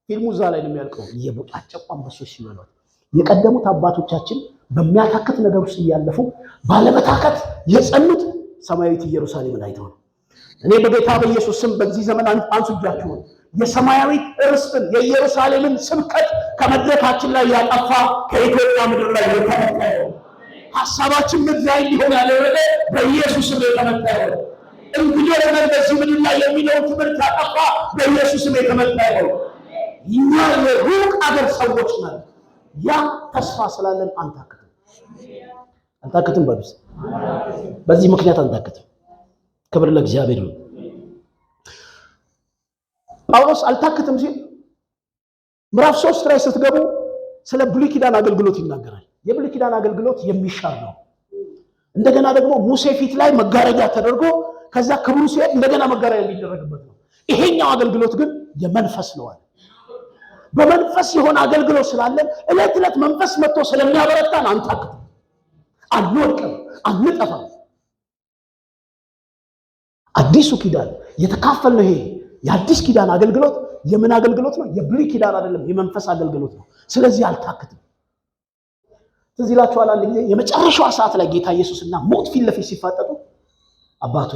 ፊልሙ እዛ ላይ ነው የሚያልቀው። እየቦጫጨቁ አንበሶች ሲበሏት የቀደሙት አባቶቻችን በሚያታክት ነገር ውስጥ እያለፉ ባለመታከት የጸኑት ሰማያዊት ኢየሩሳሌምን አይተው ነው። እኔ በጌታ በኢየሱስ ስም በዚህ ዘመን አንሱጃችሁ የሰማያዊት ርስትን የኢየሩሳሌምን ስብከት ከመድረካችን ላይ ያጠፋ ከኢትዮጵያ ምድር ላይ የተመታ ሐሳባችን ምድራዊ ሊሆን ያደረገ በኢየሱስ ስም የተመታ እንግዲህ ለምን በዚህ ምድር ላይ የሚለው ትምህርት ያጠፋ በኢየሱስ ስም የተመታ ነው። እኛ የሩቅ አገር ሰዎች ነን። ያ ተስፋ ስላለን አንታክትም በብስ በዚህ ምክንያት አንታክትም። ክብር ለእግዚአብሔር ይሁን። ጳውሎስ አልታክትም ሲል ምዕራፍ 3 ላይ ስትገቡ ስለ ብሉይ ኪዳን አገልግሎት ይናገራል። የብሉይ ኪዳን አገልግሎት የሚሻር ነው። እንደገና ደግሞ ሙሴ ፊት ላይ መጋረጃ ተደርጎ ከዛ ክብሩ ሲሄድ እንደገና መጋረጃ የሚደረግበት ነው። ይሄኛው አገልግሎት ግን የመንፈስ ነው አለ። በመንፈስ የሆነ አገልግሎት ስላለን እለት እለት መንፈስ መጥቶ ስለሚያበረታን አንታክትም፣ አንወድቅም፣ አንጠፋም። አዲሱ ኪዳን የተካፈልነው ይሄ የአዲስ ኪዳን አገልግሎት የምን አገልግሎት ነው? የብሉይ ኪዳን አይደለም፣ የመንፈስ አገልግሎት ነው። ስለዚህ አልታክትም። ትዝ ይላችኋል አንድ ጊዜ የመጨረሻው ሰዓት ላይ ጌታ ኢየሱስና ሞት ፊት ለፊት ሲፋጠጡ አባቶ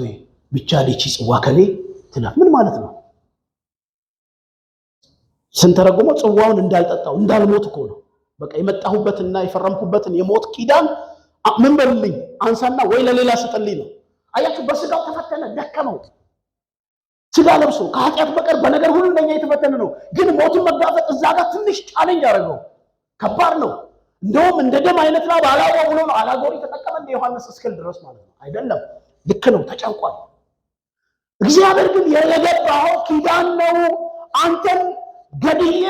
ብቻ ልጅ ጽዋ ከኔ ትላል። ምን ማለት ነው? ስንተረጉመው ጽዋውን እንዳልጠጣው እንዳልሞት እኮ ነው። በቃ የመጣሁበትና የፈረምኩበትን የሞት ኪዳን ምን በልልኝ አንሳና ወይ ለሌላ ስጥልኝ ነው። አያችሁ፣ በስጋው ተፈተነ፣ ደከመው። ስጋ ለብሶ ከኃጢአት በቀር በነገር ሁሉ ለኛ የተፈተነ ነው። ግን ሞትን መጋፈጥ እዛ ጋር ትንሽ ቻሌንጅ ያደረገው ከባድ ነው። እንደውም እንደ ደም አይነት ላብ አላወ ብሎ ነው አላጎሪ ተጠቀመ እንደ ዮሐንስ እስክል ድረስ ማለት ነው። አይደለም፣ ልክ ነው፣ ተጨንቋል። እግዚአብሔር ግን የገባው ኪዳን ነው። አንተን ገድዬ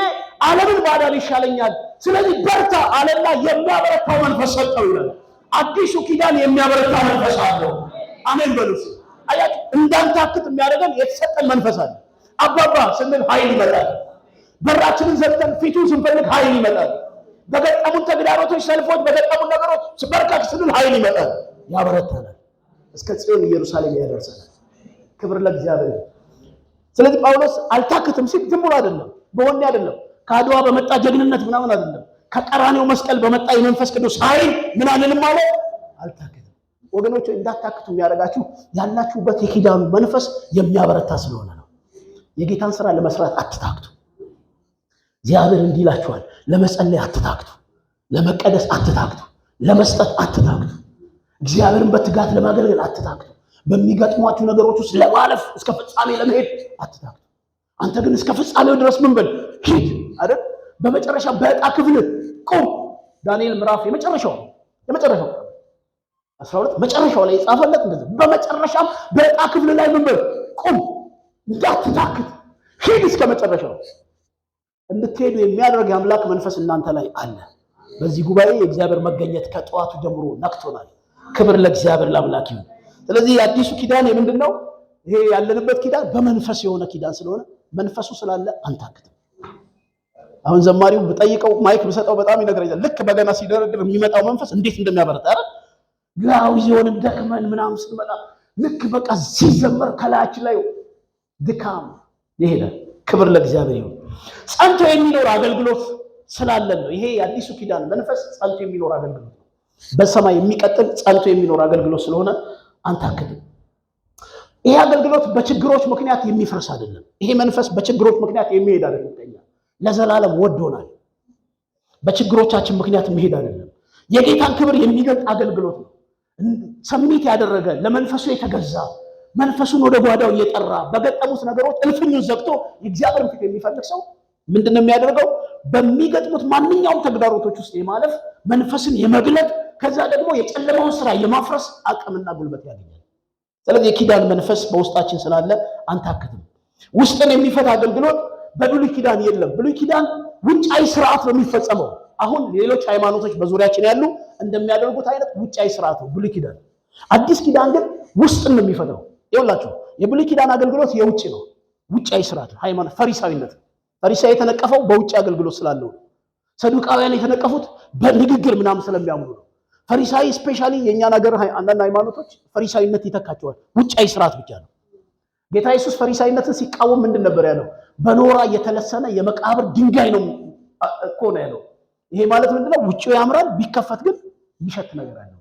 ዓለምን ባዳን ይሻለኛል፣ ስለዚህ በርታ አለና የሚያበረታው መንፈስ ሰጠው ይላል። አዲሱ ኪዳን የሚያበረታ መንፈስ አለው። አሜን በሉስ። አያችሁ፣ እንዳንታክት የሚያደርገን የተሰጠን መንፈስ አለ። አባባ ስንል ኃይል ይመጣል። በራችንን ዘግተን ፊቱን ስንፈልግ ኃይል ይመጣል። በገጠሙን ተግዳሮቶች፣ ሰልፎች፣ በገጠሙን ነገሮች በርካታ ስንል ኃይል ይመጣል፣ ያበረታናል፣ እስከ ጽዮን ኢየሩሳሌም ያደርሰናል። ክብር ለእግዚአብሔር። ስለዚህ ጳውሎስ አልታክትም ሲል ዝም ብሎ አይደለም፣ በወኔ አይደለም፣ ከአድዋ በመጣ ጀግንነት ምናምን አይደለም፣ ከቀራኔው መስቀል በመጣ የመንፈስ ቅዱስ ኃይል ምን አንልም አለ፣ አልታክትም። ወገኖች እንዳታክቱ የሚያደርጋችሁ ያላችሁበት የኪዳኑ መንፈስ የሚያበረታ ስለሆነ ነው። የጌታን ስራ ለመስራት አትታክቱ። እግዚአብሔር እንዲህ ይላችኋል፣ ለመጸለይ አትታክቱ፣ ለመቀደስ አትታክቱ፣ ለመስጠት አትታክቱ፣ እግዚአብሔርን በትጋት ለማገልገል አትታክቱ፣ በሚገጥሟችሁ ነገሮች ውስጥ ለማለፍ እስከ ፍጻሜ ለመሄድ አትታክቱ። አንተ ግን እስከ ፍጻሜው ድረስ ምን በል ሂድ አይደል? በመጨረሻ በዕጣ ክፍል ቁም። ዳንኤል ምዕራፍ የመጨረሻው 12 መጨረሻው ላይ የጻፈለት እንደዚህ፣ በመጨረሻም በዕጣ ክፍል ላይ ምን በል ቁም፣ እንዳትታክት ሂድ እስከ መጨረሻው። እንድትሄዱ የሚያደርግ የአምላክ መንፈስ እናንተ ላይ አለ። በዚህ ጉባኤ የእግዚአብሔር መገኘት ከጠዋቱ ጀምሮ ነክቶናል። ክብር ለእግዚአብሔር ለአምላክ ይሁን። ስለዚህ የአዲሱ ኪዳን የምንድነው? ይሄ ያለንበት ኪዳን በመንፈስ የሆነ ኪዳን ስለሆነ መንፈሱ ስላለ አንታክትም። አሁን ዘማሪው ብጠይቀው ማይክ ብሰጠው በጣም ይነግረኛል። ልክ በገና ሲደረድር የሚመጣው መንፈስ እንዴት እንደሚያበረታ አይደል? ጋው ይዞንም ደክመን ምናምን ስንመጣ ልክ በቃ ሲዘመር ከላያችን ላይ ድካም ይሄዳል። ክብር ለእግዚአብሔር ይሁን። ጸንቶ የሚኖር አገልግሎት ስላለን ነው። ይሄ የአዲሱ ኪዳን መንፈስ ጸንቶ የሚኖር አገልግሎት ነው። በሰማይ የሚቀጥል ጸንቶ የሚኖር አገልግሎት ስለሆነ አንታክትም። ይሄ አገልግሎት በችግሮች ምክንያት የሚፈርስ አይደለም። ይሄ መንፈስ በችግሮች ምክንያት የሚሄድ አይደለም። ለዘላለም ወዶናል። በችግሮቻችን ምክንያት የሚሄድ አይደለም። የጌታን ክብር የሚገልጥ አገልግሎት ነው። ሰሚት ያደረገ ለመንፈሱ የተገዛ መንፈሱን ወደ ጓዳው እየጠራ በገጠሙት ነገሮች እልፍኙን ዘግቶ የእግዚአብሔርን ፊት የሚፈልግ ሰው ምንድነው የሚያደርገው? በሚገጥሙት ማንኛውም ተግዳሮቶች ውስጥ የማለፍ መንፈስን የመግለጥ ከዛ ደግሞ የጨለማውን ስራ የማፍረስ አቅምና ጉልበት ያገኛል። ስለዚህ የኪዳን መንፈስ በውስጣችን ስላለ አንታክትም። ውስጥን የሚፈታ አገልግሎት በብሉይ ኪዳን የለም። ብሉይ ኪዳን ውጫዊ ስርዓት ነው የሚፈጸመው። አሁን ሌሎች ሃይማኖቶች በዙሪያችን ያሉ እንደሚያደርጉት አይነት ውጫዊ ስርዓት ነው ብሉይ ኪዳን። አዲስ ኪዳን ግን ውስጥን ነው የሚፈታው። ይኸውላችሁ የብሉይ ኪዳን አገልግሎት የውጭ ነው፣ ውጫዊ ስርዓት ሃይማኖት፣ ፈሪሳዊነት። ፈሪሳዊ የተነቀፈው በውጭ አገልግሎት ስላለው ነው። ሰዱቃውያን የተነቀፉት በንግግር ምናምን ስለሚያምኑ ነው። ፈሪሳዊ ስፔሻሊ የእኛን ሀገር አንዳንድ ሃይማኖቶች ፈሪሳዊነት ይተካቸዋል። ውጫዊ ስርዓት ብቻ ነው። ጌታ ኢየሱስ ፈሪሳዊነትን ሲቃወም ምንድን ነበር ያለው? በኖራ የተለሰነ የመቃብር ድንጋይ ነው እኮ ነው ያለው። ይሄ ማለት ምንድነው? ውጭው ያምራል፣ ቢከፈት ግን የሚሸት ነገር አለ።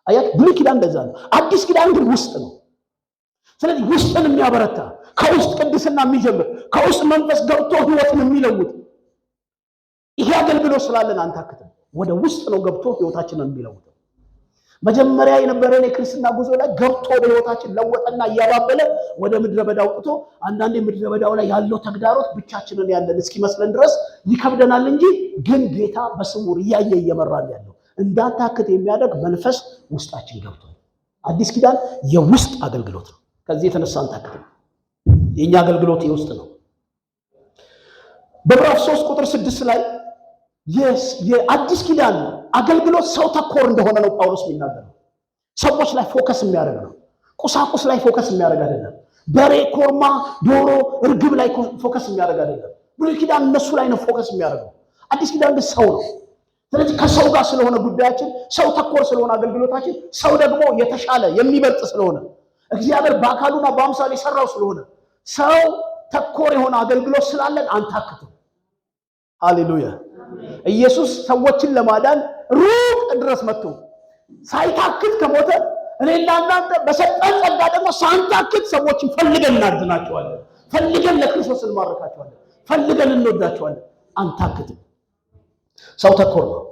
አያት ብሉይ ኪዳን እንደዛ ነው። አዲስ ኪዳን ግን ውስጥ ነው። ስለዚህ ውስጥን የሚያበረታ ከውስጥ ቅድስና የሚጀምር ከውስጥ መንፈስ ገብቶ ህይወትን የሚለውጥ ይሄ አገልግሎት ስላለን አንታክትም። ወደ ውስጥ ነው ገብቶ ህይወታችንን የሚለውጠው። መጀመሪያ የነበረን የክርስትና ጉዞ ላይ ገብቶ ወደ ህይወታችን ለወጠና እያባበለ ወደ ምድረ በዳ አውጥቶ አንዳንዴ ምድረ በዳው ላይ ያለው ተግዳሮት ብቻችንን ያለን እስኪመስለን ድረስ ይከብደናል እንጂ ግን ጌታ በስውር እያየ እየመራን ያለው እንዳታክት የሚያደርግ መንፈስ ውስጣችን ገብቷል። አዲስ ኪዳን የውስጥ አገልግሎት ነው። ከዚህ የተነሳ አንታክትም። የኛ አገልግሎት የውስጥ ነው። በምዕራፍ 3 ቁጥር 6 ላይ የአዲስ ኪዳን አገልግሎት ሰው ተኮር እንደሆነ ነው ጳውሎስ የሚናገረው። ሰዎች ላይ ፎከስ የሚያደርግ ነው። ቁሳቁስ ላይ ፎከስ የሚያደርግ አይደለም። በሬ፣ ኮርማ፣ ዶሮ፣ እርግብ ላይ ፎከስ የሚያደርግ አይደለም። ብሉይ ኪዳን እነሱ ላይ ነው ፎከስ የሚያደርገው። አዲስ ኪዳን ግን ሰው ነው። ስለዚህ ከሰው ጋር ስለሆነ ጉዳያችን፣ ሰው ተኮር ስለሆነ አገልግሎታችን፣ ሰው ደግሞ የተሻለ የሚበልጥ ስለሆነ እግዚአብሔር በአካሉና በአምሳሉ የሰራው ስለሆነ ሰው ተኮር የሆነ አገልግሎት ስላለን አንታክትም። ሃሌሉያ! ኢየሱስ ሰዎችን ለማዳን ሩቅ ድረስ መጥቶ ሳይታክት ከሞተ እኔና እናንተ በሰጠን ጸጋ ደግሞ ሳንታክት ሰዎችን ፈልገን እናድናቸዋለን። ፈልገን ለክርስቶስ እንማርካቸዋለን። ፈልገን እንወዳቸዋለን። አንታክትም። ሰው ተኮር ነው።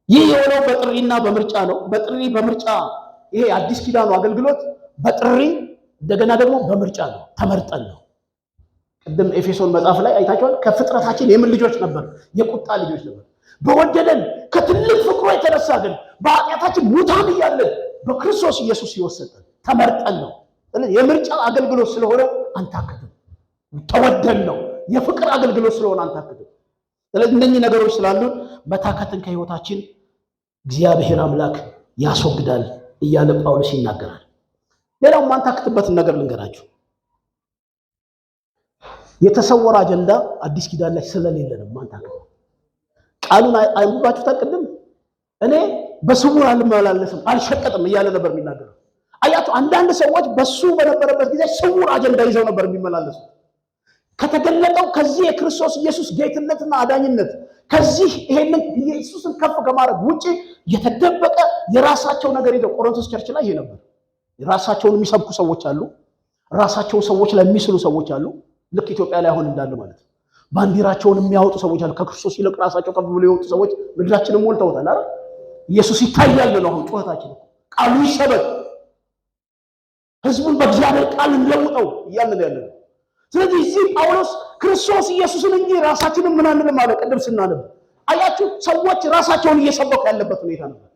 ይህ የሆነው በጥሪና በምርጫ ነው። በጥሪ በምርጫ ይሄ አዲስ ኪዳኑ አገልግሎት በጥሪ እንደገና ደግሞ በምርጫ ነው። ተመርጠን ነው። ቅድም ኤፌሶን መጽሐፍ ላይ አይታችኋል። ከፍጥረታችን የምን ልጆች ነበር? የቁጣ ልጆች ነበር። በወደደን ከትልቅ ፍቅሩ የተነሳ ግን በኃጢአታችን ሙታን እያለን በክርስቶስ ኢየሱስ ይወሰደን ተመርጠን ነው። ስለዚህ የምርጫ አገልግሎት ስለሆነ አንታክትም። ተወደን ነው። የፍቅር አገልግሎት ስለሆነ አንታክትም። ስለዚህ እነኚህ ነገሮች ስላሉን መታከትን ከህይወታችን እግዚአብሔር አምላክ ያስወግዳል እያለ ጳውሎስ ይናገራል። ሌላው ማንታክትበትን ነገር ልንገራችሁ። የተሰወረ አጀንዳ አዲስ ኪዳን ላይ ስለሌለንም ማንታክት ቃሉን አይባችሁታል። ቅድም እኔ በስውር አልመላለስም አልሸቀጥም እያለ ነበር የሚናገረው። አያችሁ፣ አንዳንድ ሰዎች በሱ በነበረበት ጊዜ ስውር አጀንዳ ይዘው ነበር የሚመላለሱት። ከተገለጠው ከዚህ የክርስቶስ ኢየሱስ ጌትነትና አዳኝነት ከዚህ ይሄንን ኢየሱስን ከፍ ከማድረግ ውጪ የተደበቀ የራሳቸው ነገር ይዘው ቆሮንቶስ ቸርች ላይ ይሄ ነበር። ራሳቸውን የሚሰብኩ ሰዎች አሉ። ራሳቸውን ሰዎች ላይ የሚስሉ ሰዎች አሉ። ልክ ኢትዮጵያ ላይ አሁን እንዳለ ማለት ነው። ባንዲራቸውን የሚያወጡ ሰዎች አሉ። ከክርስቶስ ይልቅ ራሳቸው ከፍ ብሎ የወጡ ሰዎች ምድራችንን ሞልተውታል አይደል? ኢየሱስ ይታያል ነው አሁን ጩኸታችን። ቃሉ ይሰበክ፣ ህዝቡን በእግዚአብሔር ቃል እንለውጠው እያልን ያለ ነው። ስለዚህ እዚህ ጳውሎስ ክርስቶስ ኢየሱስን እንጂ ራሳችንን ምን አንልም ማለት ቅድም ስናነብ አያችሁ፣ ሰዎች ራሳቸውን እየሰበኩ ያለበት ሁኔታ ነበር።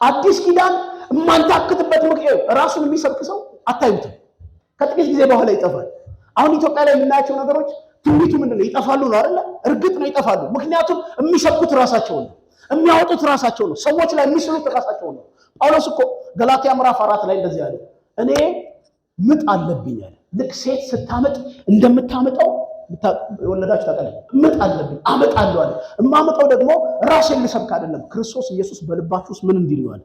አዲስ ኪዳን የማንታክትበት ምክንያት ራሱን የሚሰብክ ሰው አታዩትም። ከጥቂት ጊዜ በኋላ ይጠፋል። አሁን ኢትዮጵያ ላይ የምናያቸው ነገሮች ትንቢቱ ምንድነው? ይጠፋሉ ነው አይደል? እርግጥ ነው ይጠፋሉ። ምክንያቱም የሚሰብኩት ራሳቸውን ነው፣ የሚያወጡት ራሳቸውን ነው፣ ሰዎች ላይ የሚስሉት ራሳቸውን ነው። ጳውሎስ እኮ ገላትያ ምዕራፍ 4 ላይ እንደዚህ አለ፣ እኔ ምጥ አለብኝ አለ። ልክ ሴት ስታመጥ እንደምታመጣው ወለዳችሁ ታውቃለህ። ምጥ አለብኝ አመጣለሁ አለ። እማመጣው ደግሞ ራሴን ልሰብክ አይደለም፣ ክርስቶስ ኢየሱስ በልባችሁ ውስጥ ምን እንዲል ነው አለ።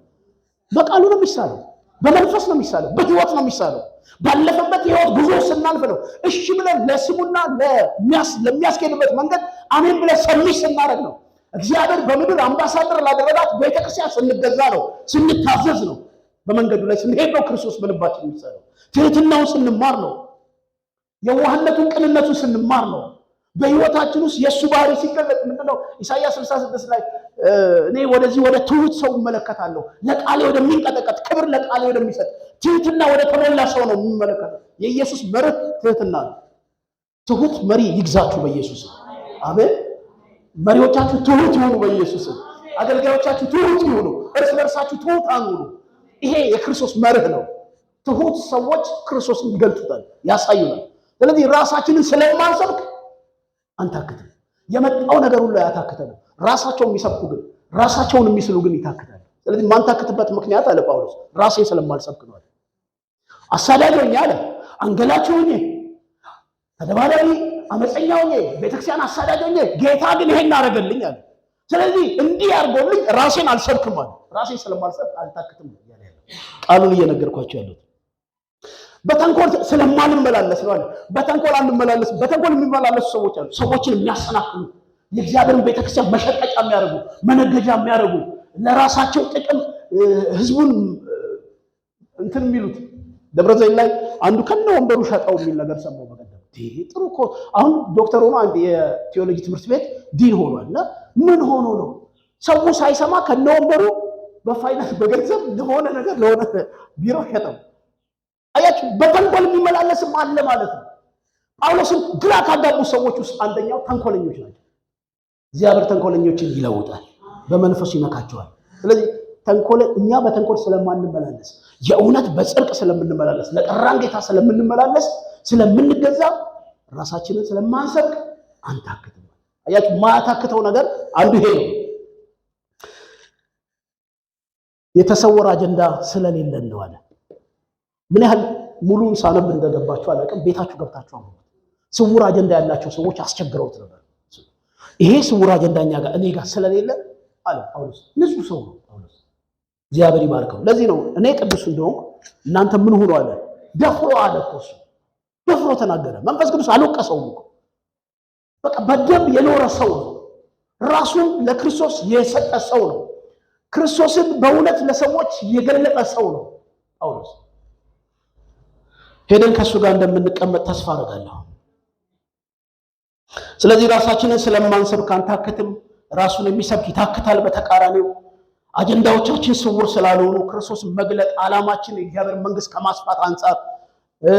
በቃሉ ነው የሚሳለው፣ በመንፈስ ነው የሚሳለው፣ በህይወት ነው የሚሳለው። ባለፈበት የህይወት ጉዞ ስናልፍ ነው እሺ ብለን ለስሙና ለሚያስኬድበት መንገድ አሜን ብለን ሰሚሽ ስናደርግ ነው። እግዚአብሔር በምድር አምባሳደር ላደረጋት ቤተክርስቲያን ስንገዛ ነው፣ ስንታዘዝ ነው። በመንገዱ ላይ ስንሄድ ነው ክርስቶስ በልባችን የሚሰራው። ትህትናውን ስንማር ነው። የዋህነቱን ቅንነቱን ስንማር ነው። በህይወታችን ውስጥ የእሱ ባህሪ ሲገለጥ ምንድነው? ኢሳይያስ 66 ላይ እኔ ወደዚህ ወደ ትሁት ሰው እመለከታለሁ፣ ለቃሌ ወደሚንቀጠቀጥ ክብር ለቃሌ ወደሚሰጥ ትህትና ወደ ተሞላ ሰው ነው የሚመለከተው። የኢየሱስ መርህ ትህትና ነው። ትሁት መሪ ይግዛችሁ በኢየሱስ። አሜን። መሪዎቻችሁ ትሁት ይሁኑ በኢየሱስ። አገልጋዮቻችሁ ትሁት ይሁኑ፣ እርስ በርሳችሁ ትሁት አኑሩ። ይሄ የክርስቶስ መርህ ነው። ትሁት ሰዎች ክርስቶስን ይገልጡታል፣ ያሳዩናል። ስለዚህ ራሳችንን ስለማንሰብክ አንታክትም። የመጣው ነገር ሁሉ ያታክተናል። ራሳቸውን የሚሰብኩ ግን ራሳቸውን የሚስሉ ግን ይታክታል። ስለዚህ ማንታክትበት ምክንያት አለ ጳውሎስ ራሴን ስለማልሰብክ ነው አለ። አሳዳጅ ሆኜ አለ፣ አንገላች ሆኜ፣ ተደባዳቢ አመፀኛ ሆኜ፣ ቤተክርስቲያን አሳዳጅ ሆኜ ጌታ ግን ይሄን አደረገልኝ አለ። ስለዚህ እንዲህ አድርጎልኝ ራሴን አልሰብክም አለ። ራሴን ስለማልሰብክ አልታክትም እያለ ያለው ቃሉን እየነገርኳቸው ያሉት በተንኮል ስለማንመላለስ ነው አለ። በተንኮል አንመላለስ። በተንኮል የሚመላለሱ ሰዎች አሉ፣ ሰዎችን የሚያሰናክሉ፣ የእግዚአብሔርን ቤተክርስቲያን መሸቀጫ የሚያደርጉ፣ መነገጃ የሚያደርጉ፣ ለራሳቸው ጥቅም ህዝቡን እንትን የሚሉት። ደብረ ዘይት ላይ አንዱ ከነ ወንበሩ ሸጠው የሚል ነገር ሰማሁ በቀደም። ጥሩ እኮ አሁን ዶክተር ሆኖ አንድ የቴዎሎጂ ትምህርት ቤት ዲን ሆኗል። እና ምን ሆኖ ነው ሰው ሳይሰማ ከነ ወንበሩ በፋይናንስ በገንዘብ ለሆነ ነገር ለሆነ ቢሮ ሸጠው። አያችሁ፣ በተንኮል የሚመላለስም አለ ማለት ነው። ጳውሎስን ግራ ካጋቡ ሰዎች ውስጥ አንደኛው ተንኮለኞች ናቸው። እግዚአብሔር ተንኮለኞችን ይለውጣል፣ በመንፈሱ ይነካቸዋል። ስለዚህ እኛ በተንኮል ስለማንመላለስ፣ የእውነት በጽድቅ ስለምንመላለስ፣ ለጠራን ጌታ ስለምንመላለስ፣ ስለምንገዛ ራሳችንን ስለማንሰብክ አንታክትም። አያችሁ ማታክተው ነገር አንዱ ይሄ ነው። የተሰወረ አጀንዳ ስለሌለን ነው አለ። ምን ያህል ሙሉን ሳነብ እንደገባችሁ አላውቅም። ቤታችሁ ገብታችሁ አሁን ስውር አጀንዳ ያላቸው ሰዎች አስቸግረውት ነበር። ይሄ ስውር አጀንዳኛ ጋር እኔ ጋር ስለሌለ አለ ጳውሎስ። ንጹህ ሰው ነው ጳውሎስ፣ እግዚአብሔር ይባርከው። ለዚህ ነው እኔ ቅዱስ እንደሆንኩ እናንተ ምን ሆኖ አለ ደፍሮ አለ እኮ እሱ ደፍሮ ተናገረ። መንፈስ ቅዱስ አልወቀሰውም እኮ በቃ በደንብ የኖረ ሰው ነው። ራሱን ለክርስቶስ የሰጠ ሰው ነው። ክርስቶስን በእውነት ለሰዎች የገለጠ ሰው ነው ጳውሎስ። ሄደን ከሱ ጋር እንደምንቀመጥ ተስፋ አደርጋለሁ። ስለዚህ ራሳችንን ስለማንሰብክ አንታክትም። ራሱን የሚሰብክ ይታክታል። በተቃራኒው አጀንዳዎቻችን ስውር ስላልሆኑ ክርስቶስን መግለጥ ዓላማችን የእግዚአብሔር መንግስት ከማስፋት አንጻር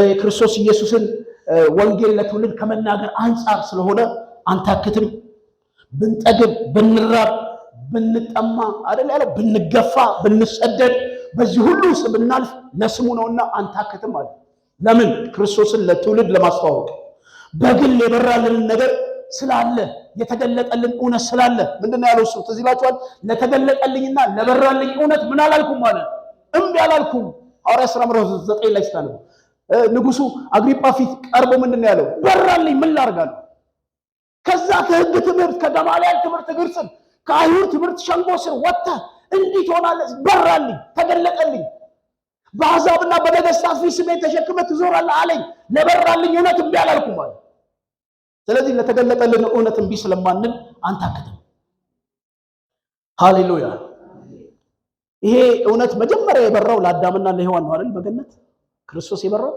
የክርስቶስ ኢየሱስን ወንጌል ለትውልድ ከመናገር አንጻር ስለሆነ አንታክትም። ብንጠግብ፣ ብንራብ፣ ብንጠማ አይደል ያለው፣ ብንገፋ፣ ብንሰደድ በዚህ ሁሉ ውስጥ ብናልፍ ለስሙ ነውና አንታክትም አለ። ለምን? ክርስቶስን ለትውልድ ለማስተዋወቅ በግል የበራልን ነገር ስላለ የተገለጠልን እውነት ስላለ ምንድነው ያለው እሱ ትዝ ይላችኋል። ለተገለጠልኝና ለበራልኝ እውነት ምን አላልኩም ማለት እምቢ አላልኩም። ሐዋርያት ሥራ ምዕራፍ 9 ላይ ስታነቡ ንጉሱ አግሪጳ ፊት ቀርቦ ምንድነው ያለው? በራልኝ፣ ምን ላርጋለሁ? ከዛ ከሕግ ትምህርት ከገማልያል ትምህርት እግር ስር ከአይሁድ ትምህርት ሸንጎ ስር ወጥተህ እንዲህ ትሆናለህ። በራልኝ፣ ተገለጠልኝ። በአሕዛብና በነገሥታት ፊት ስሜን ተሸክመህ ትዞራለህ አለኝ። ለበራልኝ እውነት እምቢ አላልኩም ማለት። ስለዚህ ለተገለጠልን እውነት እምቢ ስለማንል አንታክትም። ሃሌሉያ። ይሄ እውነት መጀመሪያ የበራው ለአዳምና ለሔዋን ነው አይደል? በገነት ክርስቶስ የበራው።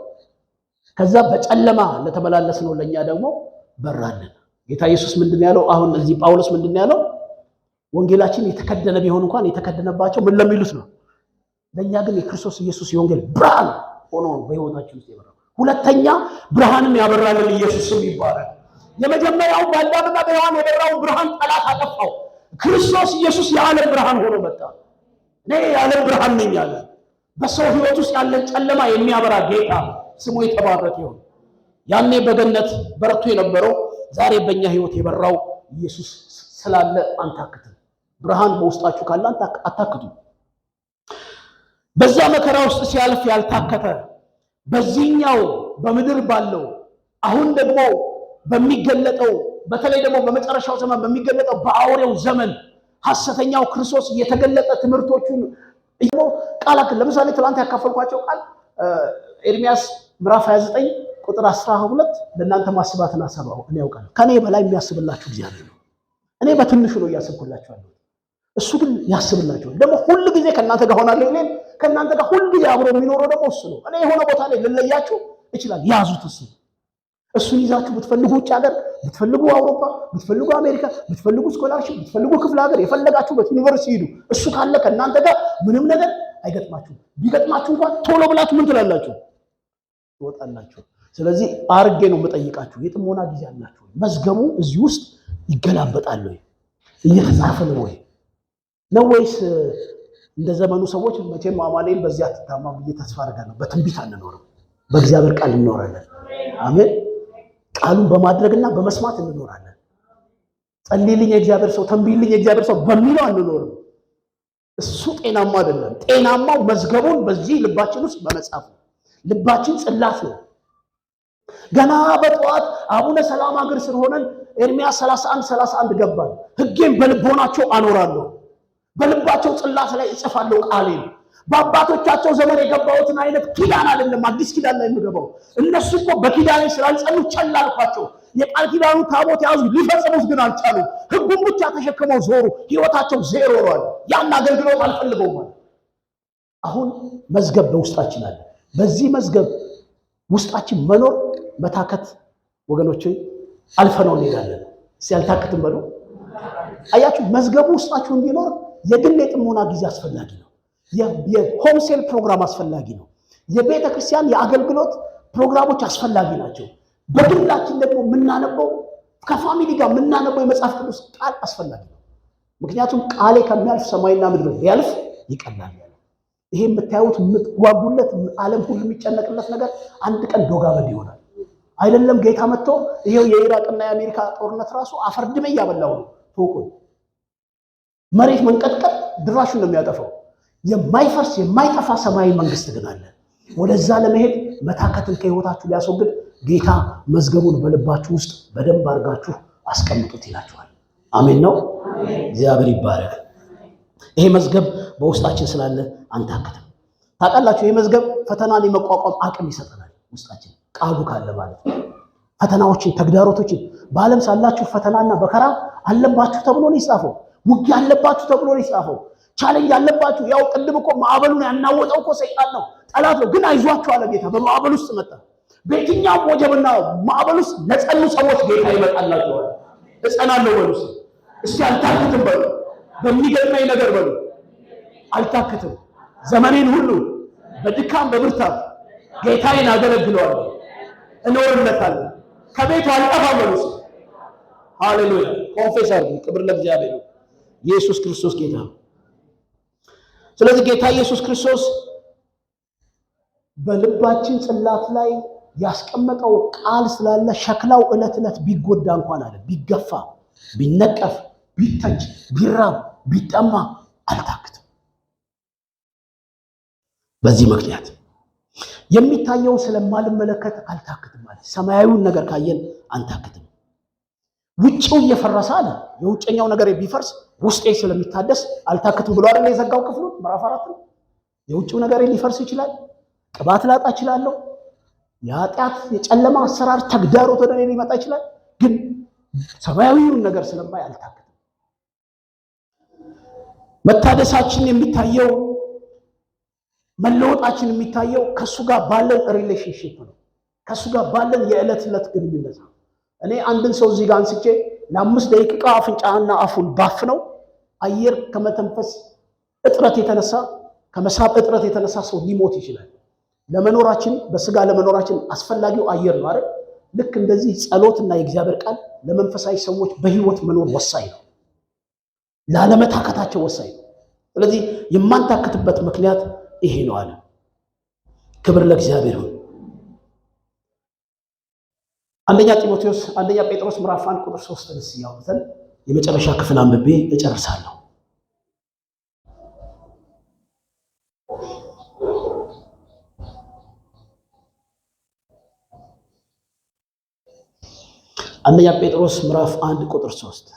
ከዛ በጨለማ ለተመላለስ ነው ለኛ ደግሞ በራልን። ጌታ ኢየሱስ ምንድነው ያለው? አሁን እዚህ ጳውሎስ ምንድነው ያለው? ወንጌላችን የተከደነ ቢሆን እንኳን የተከደነባቸው ምን ለሚሉት ነው? ለኛ ግን የክርስቶስ ኢየሱስ የወንጌል ብርሃን ሆኖ በህይወታችን ውስጥ የበራው። ሁለተኛ ብርሃንም ያበራልን ኢየሱስ ስም ይባላል። የመጀመሪያው በአዳምና በሔዋን የበራው ብርሃን ጠላት አጠፋው። ክርስቶስ ኢየሱስ የዓለም ብርሃን ሆኖ መጣ። እኔ የዓለም ብርሃን ነኝ አለ። በሰው ህይወት ውስጥ ያለን ጨለማ የሚያበራ ጌታ ስሙ የተባረከ ይሁን። ያኔ በገነት በርቶ የነበረው ዛሬ በእኛ ህይወት የበራው ኢየሱስ ስላለ አንታክትም። ብርሃን በውስጣችሁ ካለ አታክቱም። በዛ መከራ ውስጥ ሲያልፍ ያልታከተ በዚህኛው በምድር ባለው አሁን ደግሞ በሚገለጠው በተለይ ደግሞ በመጨረሻው ዘመን በሚገለጠው በአውሬው ዘመን ሐሰተኛው ክርስቶስ የተገለጠ ትምህርቶቹን ቃላት ለምሳሌ ትላንት ያካፈልኳቸው ቃል ኤርሚያስ ምዕራፍ 29 ቁጥር 12 ለእናንተ ማስባትን አሰባው እኔ ያውቃለሁ። ከኔ በላይ የሚያስብላችሁ እግዚአብሔር ነው። እኔ በትንሹ ነው እያስብኩላችሁ ያለው፣ እሱ ግን ያስብላችሁ። ደግሞ ሁሉ ጊዜ ከእናንተ ጋር ሆናለሁ። እኔ ከእናንተ ጋር ሁሉ ጊዜ አብሮ የሚኖረው ደግሞ እሱ ነው። እኔ የሆነ ቦታ ላይ ልለያችሁ ይችላል። ያዙት እሱን ይዛችሁ ብትፈልጉ ውጭ ሀገር፣ ብትፈልጉ አውሮፓ፣ ብትፈልጉ አሜሪካ፣ ብትፈልጉ ስኮላርሺፕ፣ ብትፈልጉ ክፍለ ሀገር የፈለጋችሁበት ዩኒቨርሲቲ ሂዱ። እሱ ካለ ከእናንተ ጋር ምንም ነገር አይገጥማችሁም። ቢገጥማችሁ እንኳን ቶሎ ብላችሁ ምን ትላላችሁ? ትወጣላችሁ። ስለዚህ አርጌ ነው የምጠይቃችሁ፣ የጥሞና ጊዜ አላችሁ? መዝገቡ እዚህ ውስጥ ይገላበጣል ወይ? እየተጻፈ ነው ወይ? ነው ወይስ እንደ ዘመኑ ሰዎች መቼም አማኑኤል በዚያ አትታማም ብዬ ተስፋ አደርጋለሁ። በትንቢት አንኖርም፣ በእግዚአብሔር ቃል እንኖራለን። አሜን። ቃሉን በማድረግና በመስማት እንኖራለን። ጸልይልኝ የእግዚአብሔር ሰው፣ ተንብይልኝ የእግዚአብሔር ሰው በሚለው አንኖርም። እሱ ጤናማ አይደለም። ጤናማው መዝገቡን በዚህ ልባችን ውስጥ በመጻፍ ነው። ልባችን ጽላት ነው። ገና በጠዋት አቡነ ሰላማ እግር ስር ሆነን ኤርምያስ 31 ገባን። ሕጌን በልቦናቸው አኖራለሁ፣ በልባቸው ጽላት ላይ እጽፋለሁ ቃሌን። በአባቶቻቸው ዘመን የገባሁትን አይነት ኪዳን አይደለም አዲስ ኪዳን ላይ የምገባው። እነሱ እኮ በኪዳኔ ስላልጸኑ ቸል አልኳቸው። የቃል ኪዳኑ ታቦት ያዙ፣ ሊፈጽሙት ግን አልቻሉ። ሕጉን ብቻ ተሸክመው ዞሩ። ህይወታቸው ዜሮ ሆኗል። ያን አገልግሎት አልፈልገውም ማለት። አሁን መዝገብ በውስጣችን አለ። በዚህ መዝገብ ውስጣችን መኖር መታከት ወገኖቼ አልፈነው እንሄዳለን። እስቲ አልታከትም በሉ። አያችሁ፣ መዝገቡ ውስጣችሁ እንዲኖር የግል የጥሞና ጊዜ አስፈላጊ ነው። የሆምሴል ፕሮግራም አስፈላጊ ነው። የቤተ ክርስቲያን የአገልግሎት ፕሮግራሞች አስፈላጊ ናቸው። በግላችን ደግሞ የምናነበው ከፋሚሊ ጋር የምናነበው የመጽሐፍ ቅዱስ ቃል አስፈላጊ ነው። ምክንያቱም ቃሌ ከሚያልፍ ሰማይና ምድር ቢያልፍ ይቀላል ያለ። ይሄ የምታዩት የምትጓጉለት ዓለም ሁሉ የሚጨነቅለት ነገር አንድ ቀን ዶግ አመድ ይሆናል። አይደለም ጌታ መጥቶ ይሄው የኢራቅና የአሜሪካ ጦርነት ራሱ አፈርድሜ ያበላው ነው። ፎቁን መሬት መንቀጥቀጥ ድራሹን ነው የሚያጠፋው። የማይፈርስ የማይጠፋ ሰማያዊ መንግስት ግን አለ። ወደዛ ለመሄድ መታከትን ከህይወታችሁ ሊያስወግድ ጌታ መዝገቡን በልባችሁ ውስጥ በደንብ አድርጋችሁ አስቀምጡት ይላችኋል። አሜን ነው። እግዚአብሔር ይባረክ። ይሄ መዝገብ በውስጣችን ስላለ አንታከትም። ታውቃላችሁ፣ ይሄ መዝገብ ፈተናን የመቋቋም አቅም ይሰጠናል። ውስጣችን ቃሉ ካለ ማለት ነው። ፈተናዎችን፣ ተግዳሮቶችን በዓለም ሳላችሁ ፈተናና በከራ አለባችሁ ተብሎ ነው የጻፈው። ውጊያ አለባችሁ ተብሎ ነው የጻፈው። ቻሌንጅ አለባችሁ። ያው ቅድም እኮ ማዕበሉን ያናወጠው እኮ ሰይጣን ነው፣ ጠላት ነው። ግን አይዟችሁ አለ ጌታ። በማዕበል ውስጥ መጣ። በየትኛውም ወጀብና ማዕበል ውስጥ ለጸኑ ሰዎች ጌታ ይመጣላቸዋል። እጸናለሁ በሉ እስቲ። አልታክትም በሉ። በሚገጥመኝ ነገር በሉ አልታክትም። ዘመኔን ሁሉ በድካም በብርታት ጌታዬን አገለግለዋለሁ፣ እኖርለታለሁ፣ ከቤቱ አልጠፋም በሉ። ሃሌሉያ። ኮንፌስ አድርጉ። ክብር ለእግዚአብሔር። ኢየሱስ ክርስቶስ ጌታ ነው። ስለዚህ ጌታ ኢየሱስ ክርስቶስ በልባችን ጽላት ላይ ያስቀመጠው ቃል ስላለ ሸክላው ዕለት ዕለት ቢጎዳ እንኳን አለ ቢገፋ፣ ቢነቀፍ፣ ቢተች፣ ቢራብ፣ ቢጠማ አልታክትም። በዚህ ምክንያት የሚታየው ስለማልመለከት አልታክትም ማለት ሰማያዊውን ነገር ካየን አንታክትም። ውጭው እየፈረሰ አለ የውጨኛው ነገር ቢፈርስ ውስጤ ስለሚታደስ አልታክትም ብሎ አይደል የዘጋው ክፍሉ ምዕራፍ 4 ነው። የውጭው ነገር ሊፈርስ ይችላል፣ ቅባት ላጣ እችላለሁ፣ የኃጢአት የጨለማ አሰራር ተግዳሮት ወደ እኔ ሊመጣ ይችላል። ግን ሰማያዊውን ነገር ስለማይ አልታክትም። መታደሳችን የሚታየው መለወጣችን የሚታየው ከሱ ጋር ባለን ሪሌሽንሺፕ ነው። ከሱ ጋር ባለን የዕለት ዕለት ግንኙነት ነው። እኔ አንድን ሰው እዚህ ጋር አንስቼ ለ5 ደቂቃ አፍንጫና አፉን ባፍ ነው አየር ከመተንፈስ እጥረት የተነሳ ከመሳብ እጥረት የተነሳ ሰው ሊሞት ይችላል። ለመኖራችን በስጋ ለመኖራችን አስፈላጊው አየር ነው አይደል? ልክ እንደዚህ ጸሎትና የእግዚአብሔር ቃል ለመንፈሳዊ ሰዎች በህይወት መኖር ወሳኝ ነው፣ ላለመታከታቸው ወሳኝ ነው። ስለዚህ የማንታክትበት ምክንያት ይሄ ነው አለ። ክብር ለእግዚአብሔር ይሁን። አንደኛ ጴጥሮስ ምዕራፍ 1 ቁጥር 3 ያውተን የመጨረሻ ክፍል አንብቤ እጨርሳለሁ። አንደኛ ጴጥሮስ ምዕራፍ 1 ቁጥር 3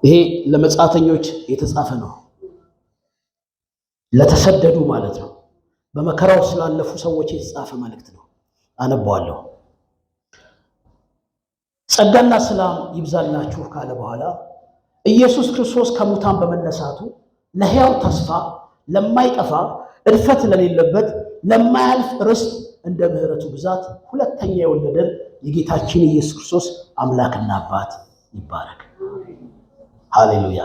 ይሄ ለመጻተኞች የተጻፈ ነው፣ ለተሰደዱ ማለት ነው። በመከራው ስላለፉ ሰዎች የተጻፈ መልእክት ነው። አነባዋለሁ። ጸጋና ሰላም ይብዛላችሁ ካለ በኋላ ኢየሱስ ክርስቶስ ከሙታን በመነሳቱ ለሕያው ተስፋ ለማይጠፋ እድፈት ለሌለበት ለማያልፍ ርስት እንደ ምሕረቱ ብዛት ሁለተኛ የወለደን የጌታችን ኢየሱስ ክርስቶስ አምላክና አባት ይባረክ። ሃሌሉያ።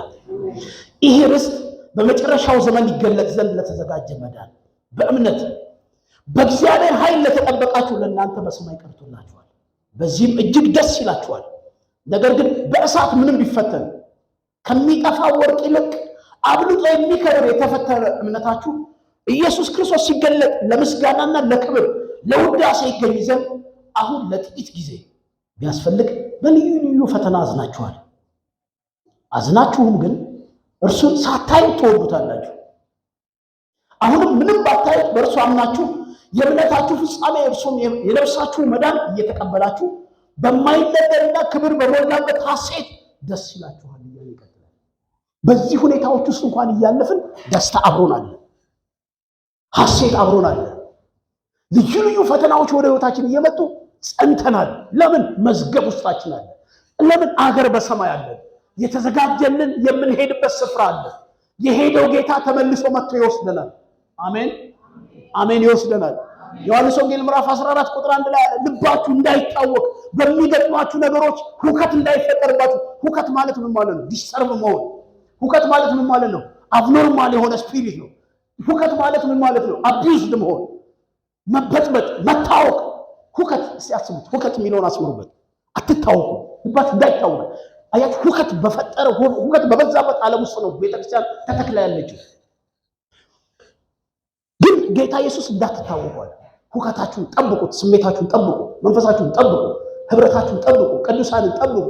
ይሄ ርስት በመጨረሻው ዘመን ይገለጥ ዘንድ ለተዘጋጀ መዳን በእምነት በእግዚአብሔር ኃይል ለተጠበቃችሁ ለእናንተ በሰማይ ቀርቶላችኋል። በዚህም እጅግ ደስ ይላችኋል። ነገር ግን በእሳት ምንም ቢፈተን ከሚጠፋ ወርቅ ይልቅ አብልጦ የሚከብር የተፈተነ እምነታችሁ ኢየሱስ ክርስቶስ ሲገለጥ ለምስጋናና ለክብር ለውዳሴ ይገኝ ዘንድ አሁን ለጥቂት ጊዜ ቢያስፈልግ በልዩ ልዩ ፈተና አዝናችኋል። አዝናችሁም ግን እርሱን ሳታዩት ትወዱታላችሁ። አሁንም ምንም ባታዩት በእርሱ አምናችሁ የእምነታችሁ ፍጻሜ እርሱም የነፍሳችሁ መዳን እየተቀበላችሁ በማይነገርና ክብር በሞላበት ሐሴት ደስ ይላችኋል እያለ ይቀጥላል። በዚህ ሁኔታዎች ውስጥ እንኳን እያለፍን ደስታ አብሮን አለ፣ ሐሴት አብሮን አለ። ልዩ ልዩ ፈተናዎች ወደ ህይወታችን እየመጡ ጸንተናል። ለምን? መዝገብ ውስጣችን አለ። ለምን? አገር በሰማይ አለ። የተዘጋጀልን የምንሄድበት ስፍራ አለ። የሄደው ጌታ ተመልሶ መጥቶ ይወስደናል። አሜን አሜን፣ ይወስደናል። ዮሐንስ ወንጌል ምዕራፍ 14 ቁጥር 1 ላይ ልባችሁ እንዳይታወክ በሚገጥሟችሁ ነገሮች ሁከት እንዳይፈጠርባችሁ። ሁከት ማለት ምን ማለት ነው? ዲስተርብ መሆን። ሁከት ማለት ምን ማለት ነው? አብኖርማል የሆነ ስፒሪት ነው። ሁከት ማለት ምን ማለት ነው? አቢዩዝድ መሆን፣ መበጥበጥ፣ መታወቅ። ሁከት እስቲ አስቡት። ሁከት የሚለውን አስምሩበት። አትታወቁ፣ ልባችሁ እንዳይታወቅ። አያችሁ፣ ሁከት ሁከት በበዛበት ዓለም ውስጥ ነው ቤተክርስቲያን ተተክላ ያለችው። ጌታ ኢየሱስ እንዳትታወቁ። ሁከታችሁን ጠብቁት፣ ስሜታችሁን ጠብቁ፣ መንፈሳችሁን ጠብቁ፣ ህብረታችሁን ጠብቁ፣ ቅዱሳንን ጠብቁ፣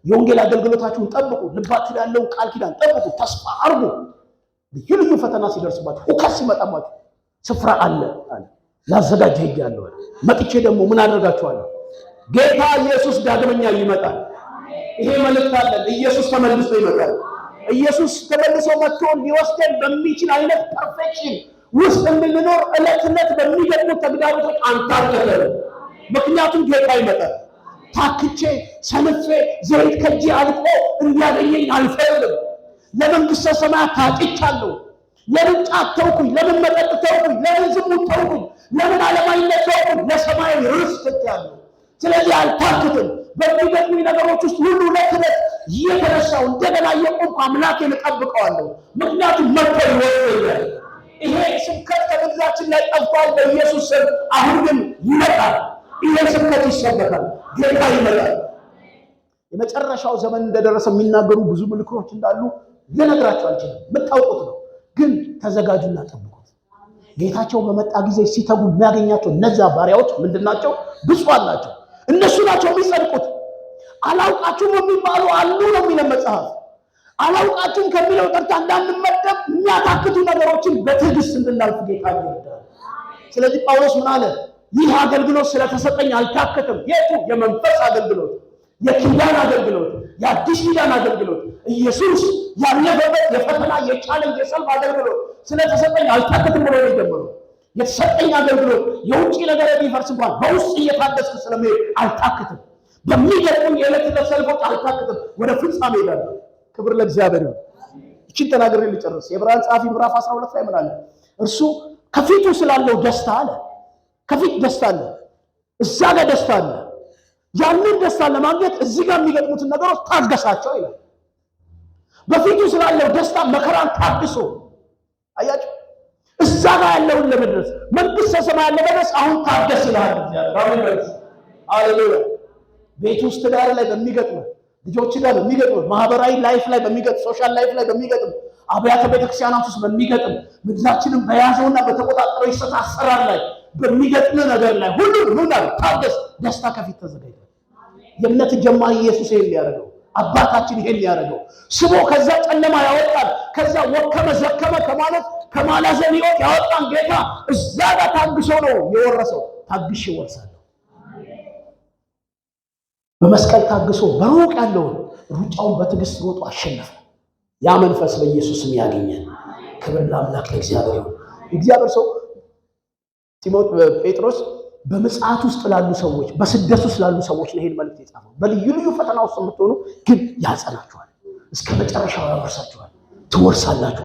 የወንጌል አገልግሎታችሁን ጠብቁ፣ ልባችሁ ያለውን ቃል ኪዳን ጠብቁ፣ ተስፋ አርጉ። ልዩ ልዩ ፈተና ሲደርስባችሁ፣ ሁከት ሲመጣባችሁ ስፍራ አለ ላዘጋጅ ሄጃለሁ። መጥቼ ደግሞ ምን አደርጋችኋለሁ? ጌታ ኢየሱስ ዳግመኛ ይመጣል። ይሄ መልእክት አለን። ኢየሱስ ተመልሶ ይመጣል። ኢየሱስ ተመልሶ መጥቶ ሊወስደን በሚችል አይነት ፐርፌክሽን ውስጥ እንድንኖር ዕለት ዕለት በሚገጥሙ ተግዳሮቶች አንታገለም። ምክንያቱም ጌታ ይመጣል። ታክቼ ሰንፌ ዘይት ከጄ አልቆ እንዲያገኘኝ አልፈልግም። ለመንግሥተ ሰማያት ታጭቻለሁ። ለምን ጫት ተውኩኝ? ለምን መጠጥ ተውኩኝ? ለምን ዝሙት ተውኩኝ? ለምን ዓለማዊነት ተውኩኝ? ለሰማያዊ ርስት ተያለሁ። ስለዚህ አልታክትም። በሚገጥሙኝ ነገሮች ውስጥ ሁሉ ዕለት ዕለት እየተነሳሁ እንደገና እየቆምኩ አምላኬን እጠብቀዋለሁ። ምክንያቱም መጥቶ ይወስደኛል። ይሄ ስብከት ከምድራችን ላይ ጠፍቷል በኢየሱስ ስም። አሁን ግን ይመጣል። ይሄ ስብከት ይሰበካል። ጌታ ይመጣል። የመጨረሻው ዘመን እንደደረሰ የሚናገሩ ብዙ ምልክቶች እንዳሉ ልነግራችሁ አልችልም። የምታውቁት ነው። ግን ተዘጋጁና ጠብቁት። ጌታቸው በመጣ ጊዜ ሲተጉ የሚያገኛቸው እነዛ ባሪያዎች ምንድናቸው? ብፁዓን ናቸው። እነሱ ናቸው የሚጸድቁት። አላውቃችሁም የሚባሉ አሉ ነው የሚለው መጽሐፍ። አላውቃችሁም ከሚለው ጠርታ እንዳንመደብ የሚያታክቱ ነገሮችን በትዕግስት እንድናልፍ ጌታ ይርዳል። ስለዚህ ጳውሎስ ምን አለ? ይህ አገልግሎት ስለተሰጠኝ አልታክትም። የቱ? የመንፈስ አገልግሎት፣ የኪዳን አገልግሎት፣ የአዲስ ኪዳን አገልግሎት፣ ኢየሱስ ያለፈበት የፈተና የቻሌንጅ የሰልፍ አገልግሎት ስለተሰጠኝ አልታክትም ብሎ ነው የጀመረው። የተሰጠኝ አገልግሎት የውጭ ነገር ቢፈርስ እንኳን በውስጥ እየታደስኩ ስለመሄድ አልታክትም። በሚገርሙኝ የዕለት ዕለት ሰልፎች አልታክትም። ወደ ፍጻሜ እሄዳለሁ። ክብር ለእግዚአብሔር ይሁን። ይህችን ተናግሬ ልጨርስ። የዕብራውያን ጸሐፊ ምዕራፍ 12 ላይ ምን አለ? እርሱ ከፊቱ ስላለው ደስታ አለ። ከፊት ደስታ አለ፣ እዛ ጋር ደስታ አለ። ያንን ደስታ ለማግኘት እዚህ ጋር የሚገጥሙትን ነገሮች ታገሳቸው ይላል። በፊቱ ስላለው ደስታ መከራን ታግሶ አያችሁ። እዛ ጋር ያለውን ለመድረስ መንግሥተ ሰማያት ለመድረስ አሁን ታገስ ይላል እግዚአብሔር። ሃሌሉያ። ቤት ውስጥ ዳር ላይ በሚገጥም ልጆች ጋር በሚገጥም ማህበራዊ ላይፍ ላይ በሚገጥም ሶሻል ላይፍ ላይ በሚገጥም አብያተ ቤተክርስቲያናት ውስጥ በሚገጥም ምድራችንን በያዘውና በተቆጣጠረው የሰት አሰራር ላይ በሚገጥም ነገር ላይ ሁሉ ምን አለ? ታገስ። ደስታ ከፊት ተዘጋጅቷል። የእምነት ጀማሪ ኢየሱስ ይሄን ሊያደርገው፣ አባታችን ይሄን ሊያደርገው ስቦ ከዛ ጨለማ ያወጣል። ከዛ ወከመ ዘከመ ከማለት ከማላዘን ሕይወት ያወጣን ጌታ እዛ ጋር ታግሶ ነው የወረሰው። ታግሼ ወርሳለሁ። በመስቀል ታግሶ በሩቅ ያለውን ሩጫውን በትዕግስት ሮጦ አሸነፈ። ያ መንፈስ በኢየሱስ ስም ያገኘን። ክብር ለአምላክ ለእግዚአብሔር ይሁን። እግዚአብሔር ሰው ጴጥሮስ በምጽአት ውስጥ ላሉ ሰዎች፣ በስደት ውስጥ ላሉ ሰዎች ነው ይሄን መልእክት የጻፈው። በልዩ ልዩ ፈተና ውስጥ የምትሆኑ ግን ያጸናችኋል፣ እስከ መጨረሻው ያወርሳችኋል፣ ትወርሳላችሁ።